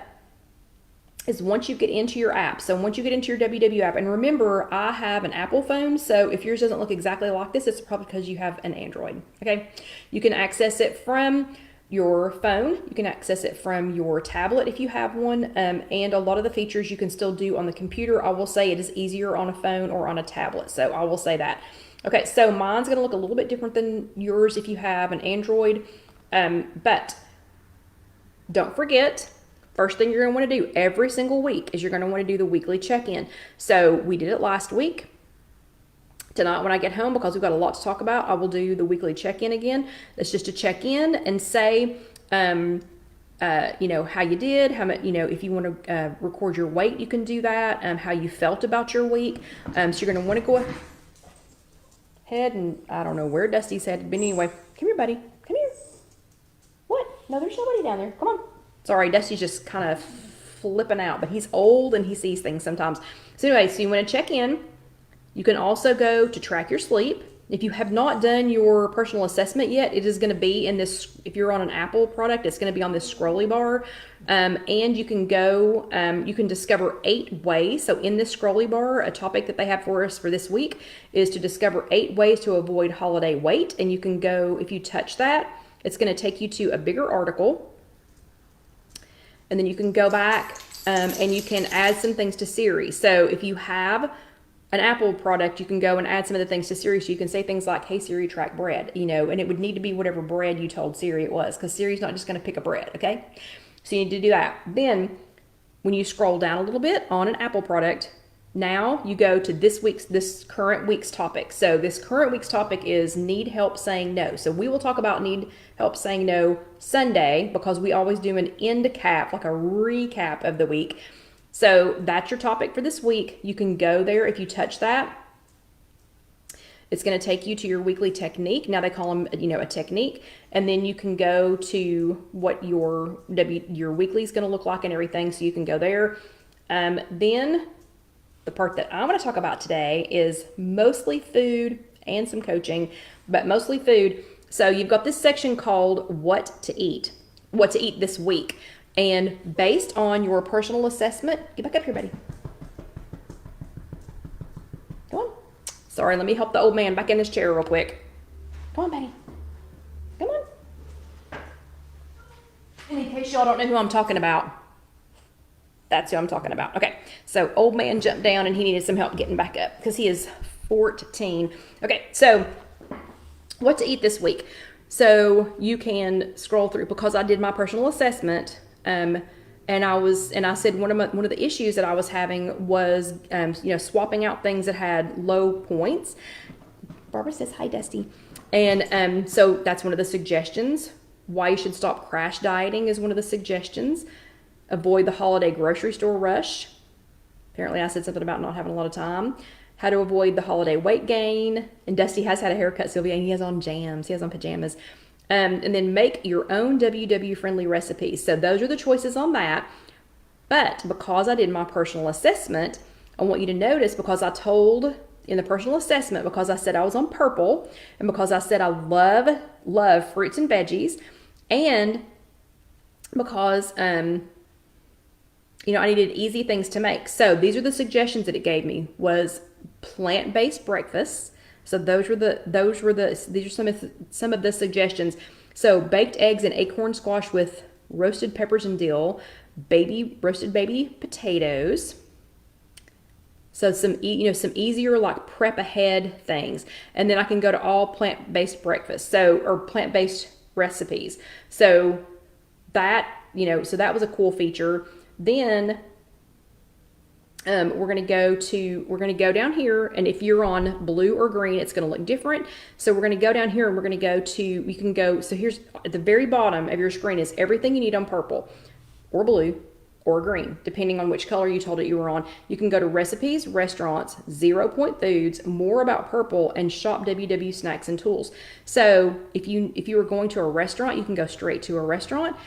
is once you get into your app. So once you get into your WW app, and remember, I have an Apple phone, so if yours doesn't look exactly like this, it's probably because you have an Android, okay? You can access it from your phone. You can access it from your tablet if you have one, and a lot of the features you can still do on the computer. I will say it is easier on a phone or on a tablet, so I will say that. Okay, so mine's gonna look a little bit different than yours if you have an Android, but don't forget, first thing you're going to want to do every single week is you're going to want to do the weekly check-in. So we did it last week. Tonight when I get home, because we've got a lot to talk about, I will do the weekly check-in again. It's just to check in and say, how you did, how much, if you want to record your weight, you can do that, how you felt about your week. So you're going to want to go ahead and, I don't know where Dusty's headed, but anyway, come here, buddy. Come here. What? No, there's nobody down there. Come on. Sorry, Dusty's just kind of flipping out, but he's old and he sees things sometimes. So anyway, so you want to check in. You can also go to track your sleep. If you have not done your personal assessment yet, it is going to be in this, if you're on an Apple product, it's going to be on this scrolly bar. And you can go, you can discover 8 ways. So in this scrolly bar, a topic that they have for us for this week is to discover 8 ways to avoid holiday weight. And you can go, if you touch that, it's going to take you to a bigger article. And then you can go back and you can add some things to Siri. So if you have an Apple product, you can go and add some of the things to Siri. So you can say things like, hey Siri, track bread, and it would need to be whatever bread you told Siri it was, because Siri's not just going to pick a bread, okay? So you need to do that. Then when you scroll down a little bit on an Apple product, now you go to this current week's topic. So this current week's topic is need help saying no. So we will talk about need help saying no Sunday, because we always do an end cap, like a recap of the week. So that's your topic for this week. You can go there. If you touch that, it's going to take you to your weekly technique. Now they call them, a technique. And then you can go to what your weekly is going to look like and everything. So you can go there. Then the part that I want to talk about today is mostly food and some coaching, but mostly food. So you've got this section called what to eat this week. And based on your personal assessment, get back up here, buddy. Come on. Sorry, let me help the old man back in his chair real quick. Come on, buddy. Come on. And in case y'all don't know who I'm talking about, that's who I'm talking about. Okay, so old man jumped down and he needed some help getting back up because he is 14. Okay, so what to eat this week. So you can scroll through, because I did my personal assessment, and I said one of the issues that I was having was swapping out things that had low points. Barbara says hi, Dusty. And so that's one of the suggestions. Why you should stop crash dieting is one of the suggestions. Avoid the holiday grocery store rush. Apparently I said something about not having a lot of time. How to avoid the holiday weight gain. And Dusty has had a haircut, Sylvia, and he has on jams. He has on pajamas. And then make your own WW-friendly recipes. So those are the choices on that. But because I did my personal assessment, I want you to notice, because I told in the personal assessment, because I said I was on purple, and because I said I love fruits and veggies, and because I needed easy things to make. So these are the suggestions that it gave me: was plant-based breakfasts. So these are some of the suggestions. So baked eggs and acorn squash with roasted peppers and dill, roasted baby potatoes. So some easier like prep ahead things. And then I can go to all plant-based breakfast. Or plant-based recipes. So that was a cool feature. Then we're going to go down here, and if you're on blue or green, it's going to look different. So we're going to go down here, and we're going to go to, so here's at the very bottom of your screen is everything you need on purple or blue or green, depending on which color you told it you were on. You can go to recipes, restaurants, 0 Point Foods, more about purple, and shop WW snacks and tools. So if you were going to a restaurant, you can go straight to restaurants.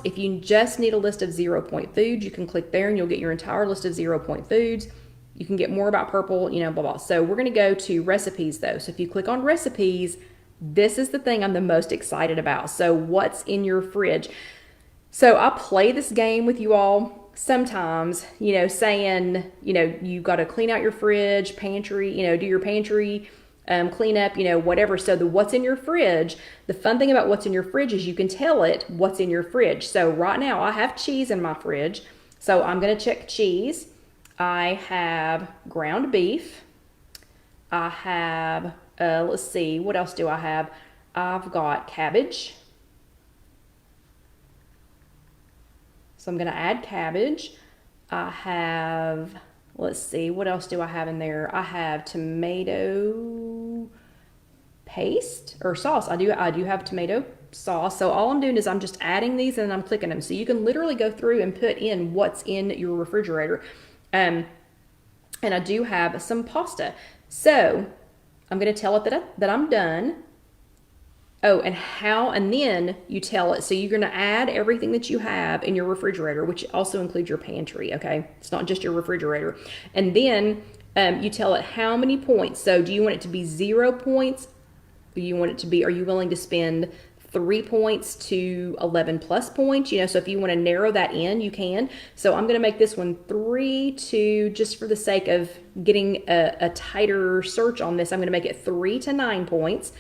If you just need a list of 0 Point Foods, you can click there and you'll get your entire list of 0 Point Foods. You can get more about purple, blah, blah. So we're going to go to recipes though. So if you click on recipes, this is the thing I'm the most excited about. So what's in your fridge? So I play this game with you all sometimes, saying, you got to clean out your fridge, pantry, do your pantry clean up, whatever. So the what's in your fridge, the fun thing about what's in your fridge is you can tell it what's in your fridge. So right now I have cheese in my fridge. So I'm going to check cheese. I have ground beef. I have, let's see, what else do I have? I've got cabbage. So I'm going to add cabbage. I have, let's see, what else do I have in there? I have tomato paste or sauce. I do have tomato sauce. So all I'm doing is I'm just adding these and I'm clicking them. So you can literally go through and put in what's in your refrigerator. And I do have some pasta. So I'm going to tell it that I'm done. Oh, and then you tell it. So you're going to add everything that you have in your refrigerator, which also includes your pantry, okay? It's not just your refrigerator. And then you tell it how many points. So do you want it to be 0 points? Are you willing to spend 3 points to 11 plus points? So if you want to narrow that in, you can. So I'm going to make this one 3 to, just for the sake of getting a tighter search on this, I'm going to make it 3 to 9 points.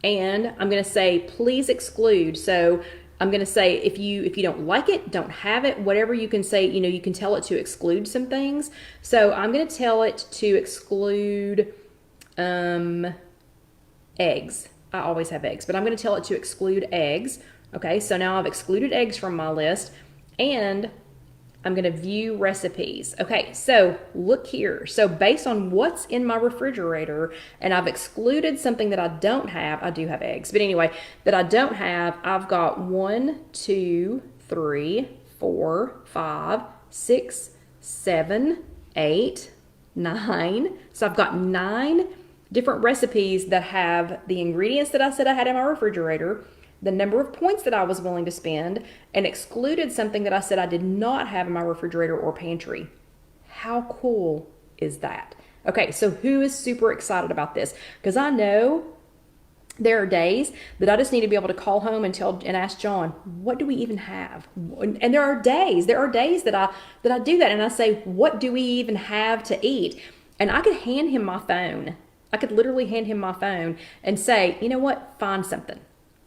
And I'm going to say, please exclude. So I'm going to say, if you don't like it, don't have it, whatever you can say, you can tell it to exclude some things. So I'm going to tell it to exclude eggs. I always have eggs, but I'm going to tell it to exclude eggs. Okay, so now I've excluded eggs from my list, and I'm going to view recipes. Okay, so look here. So based on what's in my refrigerator, and I've excluded something that I don't have. I do have eggs, but anyway, that I don't have, I've got 1, 2, 3, 4, 5, 6, 7, 8, 9. So I've got 9 different recipes that have the ingredients that I said I had in my refrigerator, the number of points that I was willing to spend, and excluded something that I said I did not have in my refrigerator or pantry. How cool is that? Okay, so who is super excited about this? Because I know there are days that I just need to be able to call home and ask John, what do we even have? And there are days that I do that, and I say, what do we even have to eat? And I could hand him my phone. I could literally hand him my phone and say, you know what? Find something.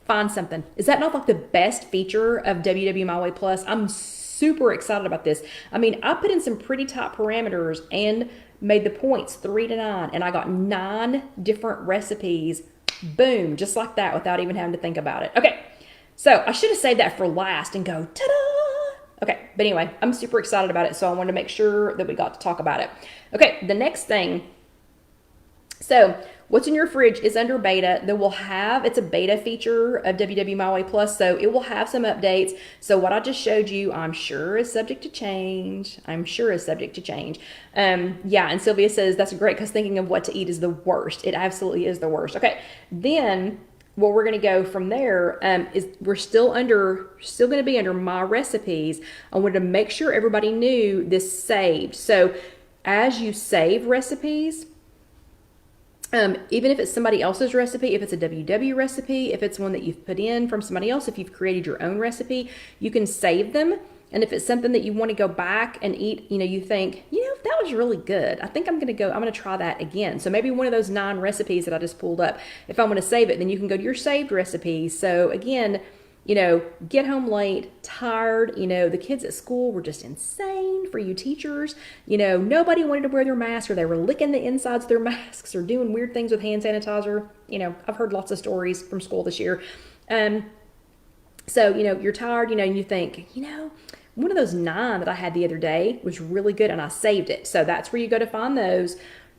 Find something. Is that not like the best feature of WW My Way Plus? I'm super excited about this. I mean, I put in some pretty tight parameters, and made the points 3 to 9, and I got 9 different recipes. Boom, just like that, without even having to think about it. Okay, so I should have saved that for last and go, ta-da! Okay, but anyway, I'm super excited about it, so I wanted to make sure that we got to talk about it. Okay, the next thing, so what's in your fridge is under beta. That will have, it's a beta feature of WW My Way Plus, so it will have some updates. So what I just showed you, I'm sure is subject to change. Yeah, and Sylvia says, that's great because thinking of what to eat is the worst. It absolutely is the worst. Okay, then what we're going to go from there is we're still going to be under my recipes. I wanted to make sure everybody knew this saved. So as you save recipes, even if it's somebody else's recipe, if it's a WW recipe, if it's one that you've put in from somebody else, if you've created your own recipe, you can save them. And if it's something that you want to go back and eat, you think, that was really good. I think I'm going to try that again. So maybe one of those 9 recipes that I just pulled up, if I want to save it, then you can go to your saved recipes. So again, get home late, tired, the kids at school were just insane for you teachers. Nobody wanted to wear their mask, or they were licking the insides of their masks or doing weird things with hand sanitizer. I've heard lots of stories from school this year. So, you're tired, and you think, one of those 9 that I had the other day was really good and I saved it. So that's where you go to find those.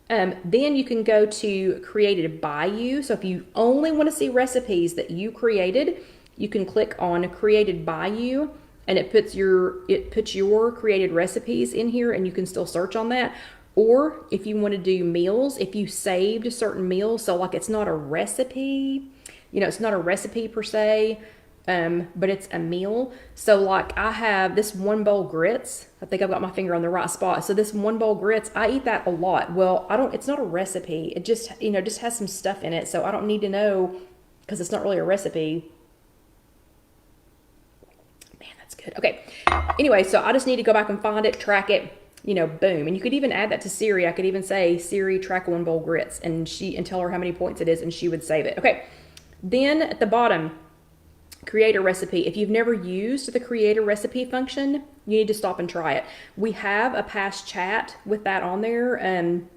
Then you can go to Created by You. So if you only want to see recipes that you created, you can click on Created by You, and it puts your created recipes in here, and you can still search on that. Or if you want to do meals, if you saved certain meals, so like it's not a recipe, it's not a recipe per se, but it's a meal. So like I have this 1 bowl grits. I think I've got my finger on the right spot. So this 1 bowl grits, I eat that a lot. Well, it's not a recipe. It just, just has some stuff in it. So I don't need to know, because it's not really a recipe. Good. Okay. Anyway, so I just need to go back and find it, track it, boom. And you could even add that to Siri. I could even say, Siri, track 1 bowl grits, and tell her how many points it is, and she would save it. Okay. Then at the bottom, create a recipe. If you've never used the create a recipe function, you need to stop and try it. We have a past chat with that on there,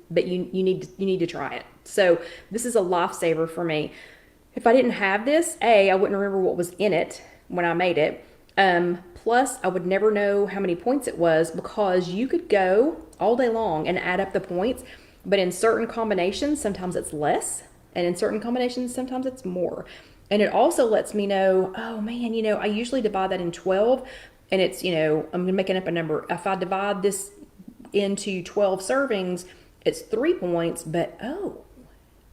but you need to try it. So this is a lifesaver for me. If I didn't have this, I wouldn't remember what was in it when I made it. Plus, I would never know how many points it was, because you could go all day long and add up the points, but in certain combinations, sometimes it's less, and in certain combinations, sometimes it's more. And it also lets me know, oh man, I usually divide that in 12, and it's, I'm making up a number. If I divide this into 12 servings, it's 3 points, but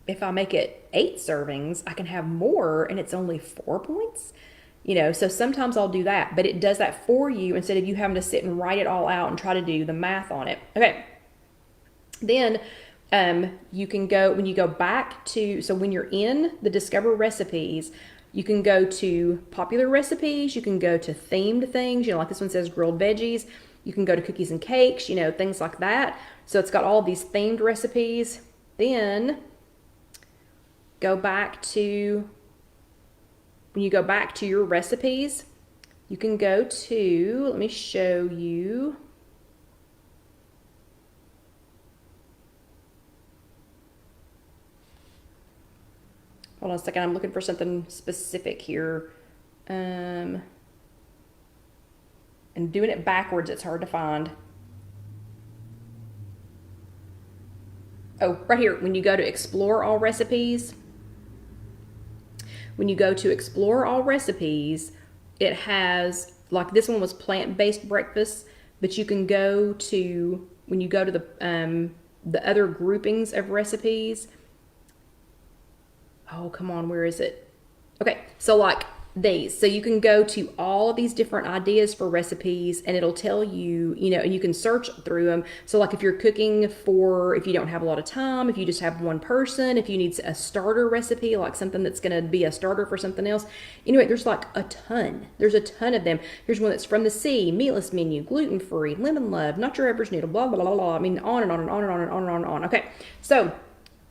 if I make it 8 servings, I can have more, and it's only 4 points. So sometimes I'll do that, but it does that for you instead of you having to sit and write it all out and try to do the math on it. Okay. Then you can go, when you go back to, so when you're in the Discover Recipes, you can go to Popular Recipes, you can go to Themed Things, like this one says Grilled Veggies, you can go to Cookies and Cakes, things like that. So it's got all these themed recipes. Then go back to, when you go back to your recipes, you can go to, let me show you. Hold on a second, I'm looking for something specific here. And doing it backwards, it's hard to find. Oh, right here, when you go to Explore All Recipes, when you go to Explore All Recipes, it has, like this one was plant-based breakfast, but you can go to, when you go to the other groupings of recipes. Oh, come on, where is it? Okay, so like these. So you can go to all of these different ideas for recipes, and it'll tell you, and you can search through them. So like if you're cooking for, if you don't have a lot of time, if you just have one person, if you need a starter recipe, like something that's going to be a starter for something else. Anyway, there's like a ton. There's a ton of them. Here's one that's from the sea, meatless menu, gluten-free, lemon love, not your average noodle, blah, blah, blah, blah. I mean, on and on and on and on and on and on and on. Okay, so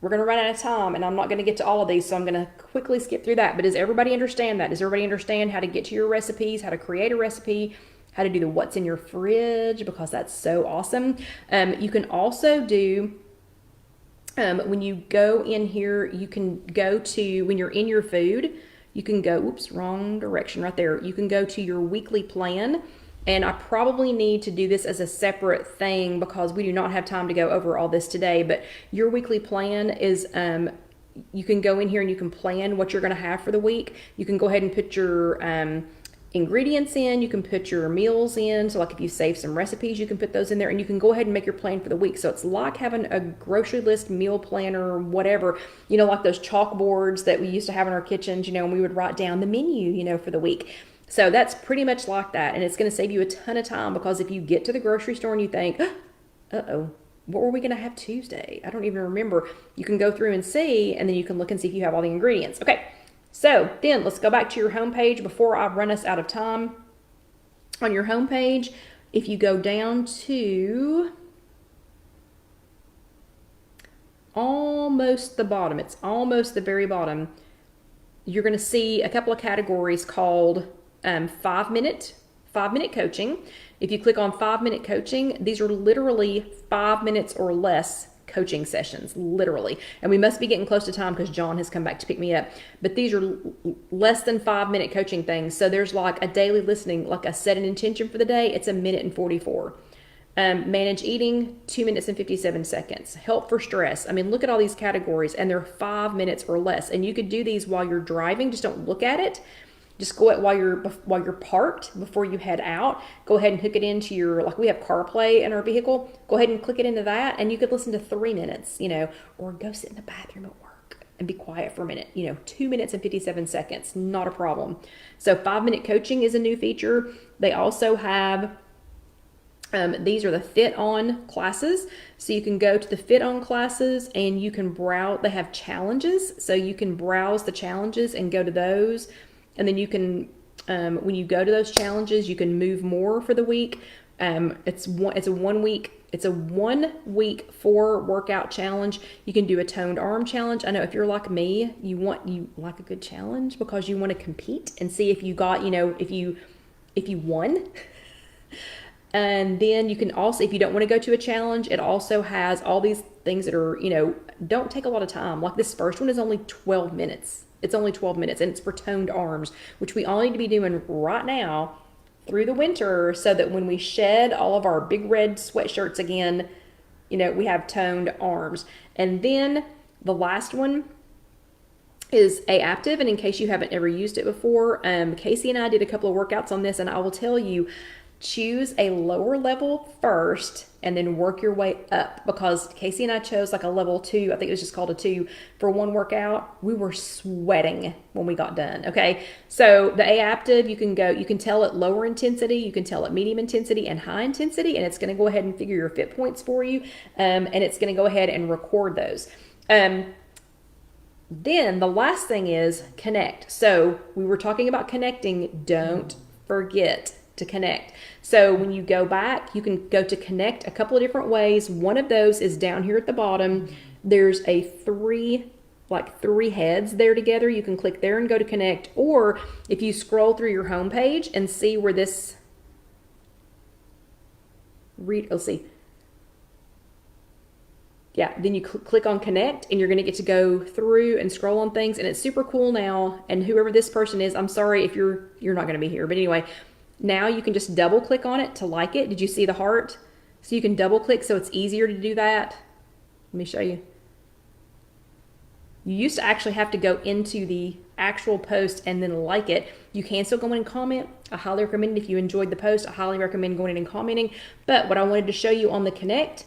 we're going to run out of time, and I'm not going to get to all of these, so I'm going to quickly skip through that. But does everybody understand that? Does everybody understand how to get to your recipes, how to create a recipe, how to do the what's in your fridge, because that's so awesome. You can also do, when you go in here, you can go to, when you're in your food, you can go, oops, wrong direction right there. You can go to your weekly plan. And I probably need to do this as a separate thing because we do not have time to go over all this today. But your weekly plan is, you can go in here and you can plan what you're going to have for the week. You can go ahead and put your ingredients in. You can put your meals in. So like if you save some recipes, you can put those in there and you can go ahead and make your plan for the week. So it's like having a grocery list, meal planner, whatever, you know, like those chalkboards that we used to have in our kitchens, you know, and we would write down the menu, you know, for the week. So that's pretty much like that. And it's going to save you a ton of time because if you get to the grocery store and you think, uh-oh, what were we going to have Tuesday? I don't even remember. You can go through and see, and then you can look and see if you have all the ingredients. Okay. So then let's go back to your homepage before I run us out of time. On your homepage, if you go down to almost the bottom, it's almost the very bottom, you're going to see a couple of categories called 5-minute coaching. If you click on 5-minute coaching, these are literally 5 minutes or less coaching sessions, literally. And we must be getting close to time because John has come back to pick me up. But these are less than 5-minute coaching things. So there's like a daily listening, like a set an intention for the day. It's 1 minute and 44. Manage eating, 2 minutes and 57 seconds. Help for stress. I mean, look at all these categories and they're 5 minutes or less. And you could do these while you're driving. Just don't look at it. Just go at while you're parked before you head out. Go ahead and hook it into your, like we have CarPlay in our vehicle. Go ahead and click it into that and you could listen to 3 minutes, you know, or go sit in the bathroom at work and be quiet for a minute, you know, 2 minutes and 57 seconds, not a problem. So 5-minute coaching is a new feature. They also have, these are the Fit On classes. So you can go to the Fit On classes and you can browse, they have challenges. So you can browse the challenges and go to those. And then you can, when you go to those challenges, you can move more for the week. It's a 1 week 4 workout challenge. You can do a toned arm challenge. I know if you're like me, you like a good challenge because you want to compete and see if you got, you know, if you won. And then you can also, if you don't want to go to a challenge, it also has all these things that are, you know, don't take a lot of time. Like this first one is only 12 minutes. It's only 12 minutes and it's for toned arms, which we all need to be doing right now through the winter so that when we shed all of our big red sweatshirts again, you know, we have toned arms. And then the last one is Aaptive. And in case you haven't ever used it before, Casey and I did a couple of workouts on this and I will tell you, choose a lower level first and then work your way up, because Casey and I chose like a level 2, I think it was just called a 2 for one workout. We were sweating when we got done. Okay. So the Aaptive, you can tell it lower intensity, you can tell it medium intensity and high intensity, and it's going to go ahead and figure your fit points for you. And it's going to go ahead and record those. Then the last thing is connect. So we were talking about connecting. Don't forget to connect. So when you go back, you can go to connect a couple of different ways. One of those is down here at the bottom. There's a 3 heads there together. You can click there and go to connect. Or if you scroll through your home page and see where this then you click on connect and you're going to get to go through and scroll on things, and it's super cool now. And whoever this person is, I'm sorry if you're not going to be here, but anyway, now you can just double click on it to like it. Did you see the heart? So you can double click so it's easier to do that. Let me show you. You used to actually have to go into the actual post and then like it. You can still go in and comment. I highly recommend it if you enjoyed the post. I highly recommend going in and commenting. But what I wanted to show you on the connect,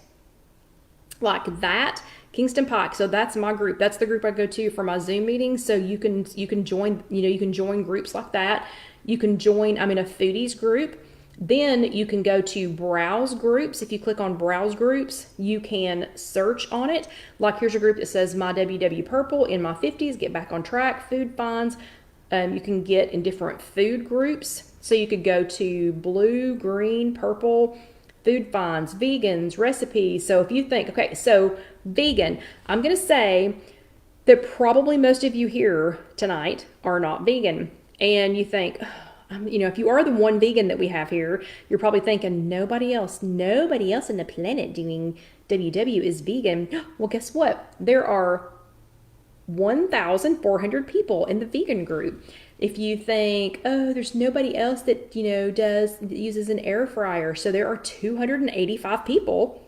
like that, Kingston Pike. So that's my group. That's the group I go to for my Zoom meetings. So you can join, you can join groups like that. You can join, I'm in a foodies group. Then you can go to browse groups. If you click on browse groups, you can search on it. Like here's a group that says my WW Purple in my 50s, get back on track, food finds. You can get in different food groups. So you could go to blue, green, purple, food finds, vegans, recipes. So if you think, okay, so vegan, I'm going to say that probably most of you here tonight are not vegan. And you think, you know, if you are the one vegan that we have here, you're probably thinking nobody else in the planet doing WW is vegan. Well, guess what? There are 1,400 people in the vegan group. If you think, oh, there's nobody else that, you know, uses an air fryer. So there are 285 people,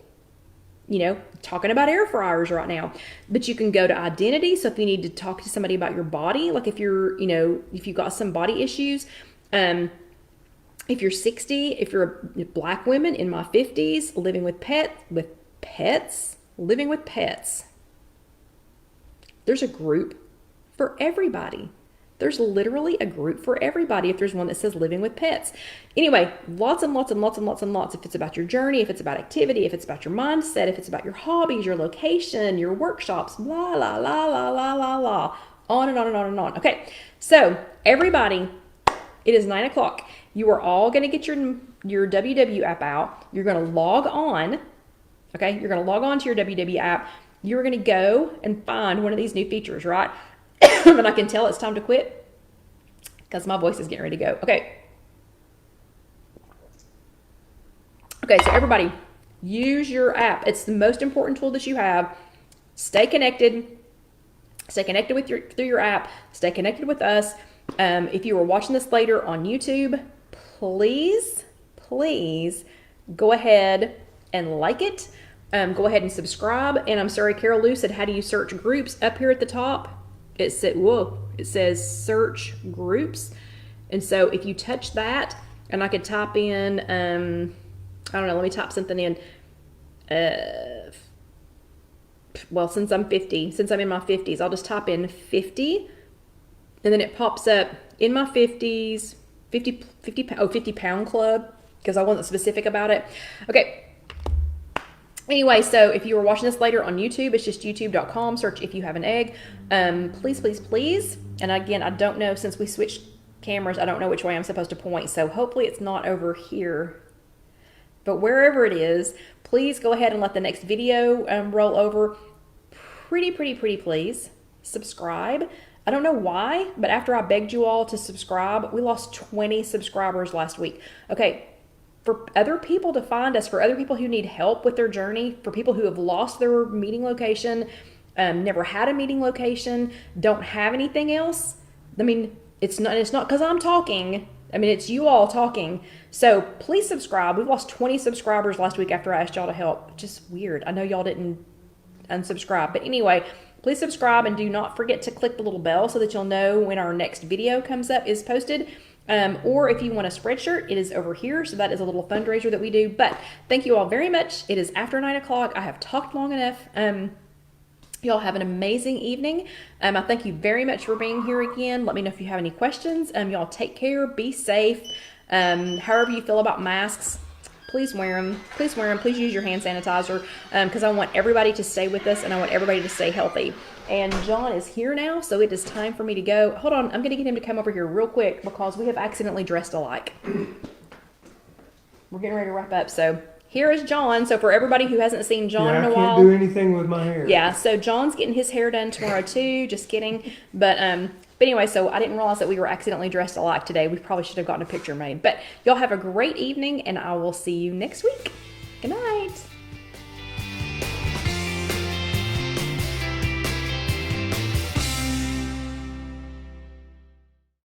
you know, talking about air fryers right now. But you can go to identity. So if you need to talk to somebody about your body, like if you're, you know, if you've got some body issues, if you're 60, if you're a black woman in my 50s, living with pets, there's a group for everybody. There's literally a group for everybody if there's one that says living with pets. Anyway, lots and lots and lots and lots and lots. If it's about your journey, if it's about activity, if it's about your mindset, if it's about your hobbies, your location, your workshops, blah, la, la, la, la, la, la, on and on and on and on. Okay, so everybody, it is 9 o'clock. You are all going to get your WW app out. You're going to log on. Okay, you're going to log on to your WW app. You're going to go and find one of these new features, right? And I can tell it's time to quit because my voice is getting ready to go. Okay. Okay, so everybody, use your app. It's the most important tool that you have. Stay connected. Stay connected with through your app. Stay connected with us. If you are watching this later on YouTube, please go ahead and like it. Go ahead and subscribe. And I'm sorry, Carol Lou said, how do you search groups? Up here at the top, it says search groups. And so if you touch that, and I could type in, I don't know, let me type something in. Well, since I'm in my 50s, I'll just type in 50. And then it pops up in my 50s, 50 pound club, because I wasn't specific about it. Okay. Anyway, so if you were watching this later on YouTube, it's just youtube.com, search If You Have an Egg. Please. And again, I don't know, since we switched cameras, I don't know which way I'm supposed to point. So hopefully it's not over here. But wherever it is, please go ahead and let the next video roll over. Pretty please. Subscribe. I don't know why, but after I begged you all to subscribe, we lost 20 subscribers last week. Okay. For other people to find us, for other people who need help with their journey, for people who have lost their meeting location, never had a meeting location, don't have anything else. I mean, it's not because I'm talking. I mean, it's you all talking. So please subscribe. We lost 20 subscribers last week after I asked y'all to help. Just weird. I know y'all didn't unsubscribe. But anyway, please subscribe and do not forget to click the little bell so that you'll know when our next video is posted. Or if you want a spreadshirt, it is over here. So that is a little fundraiser that we do. But thank you all very much. It is after 9 o'clock. I have talked long enough. Y'all have an amazing evening. I thank you very much for being here again. Let me know if you have any questions. Y'all take care. Be safe. However you feel about masks, please wear them. Please wear them. Please use your hand sanitizer because I want everybody to stay with us and I want everybody to stay healthy. And John is here now, so it is time for me to go. Hold on, I'm going to get him to come over here real quick because we have accidentally dressed alike. We're getting ready to wrap up, so here is John. So for everybody who hasn't seen John in a while. I can't do anything with my hair. Yeah, so John's getting his hair done tomorrow too. Just kidding. But anyway, so I didn't realize that we were accidentally dressed alike today. We probably should have gotten a picture made. But y'all have a great evening, and I will see you next week. Good night.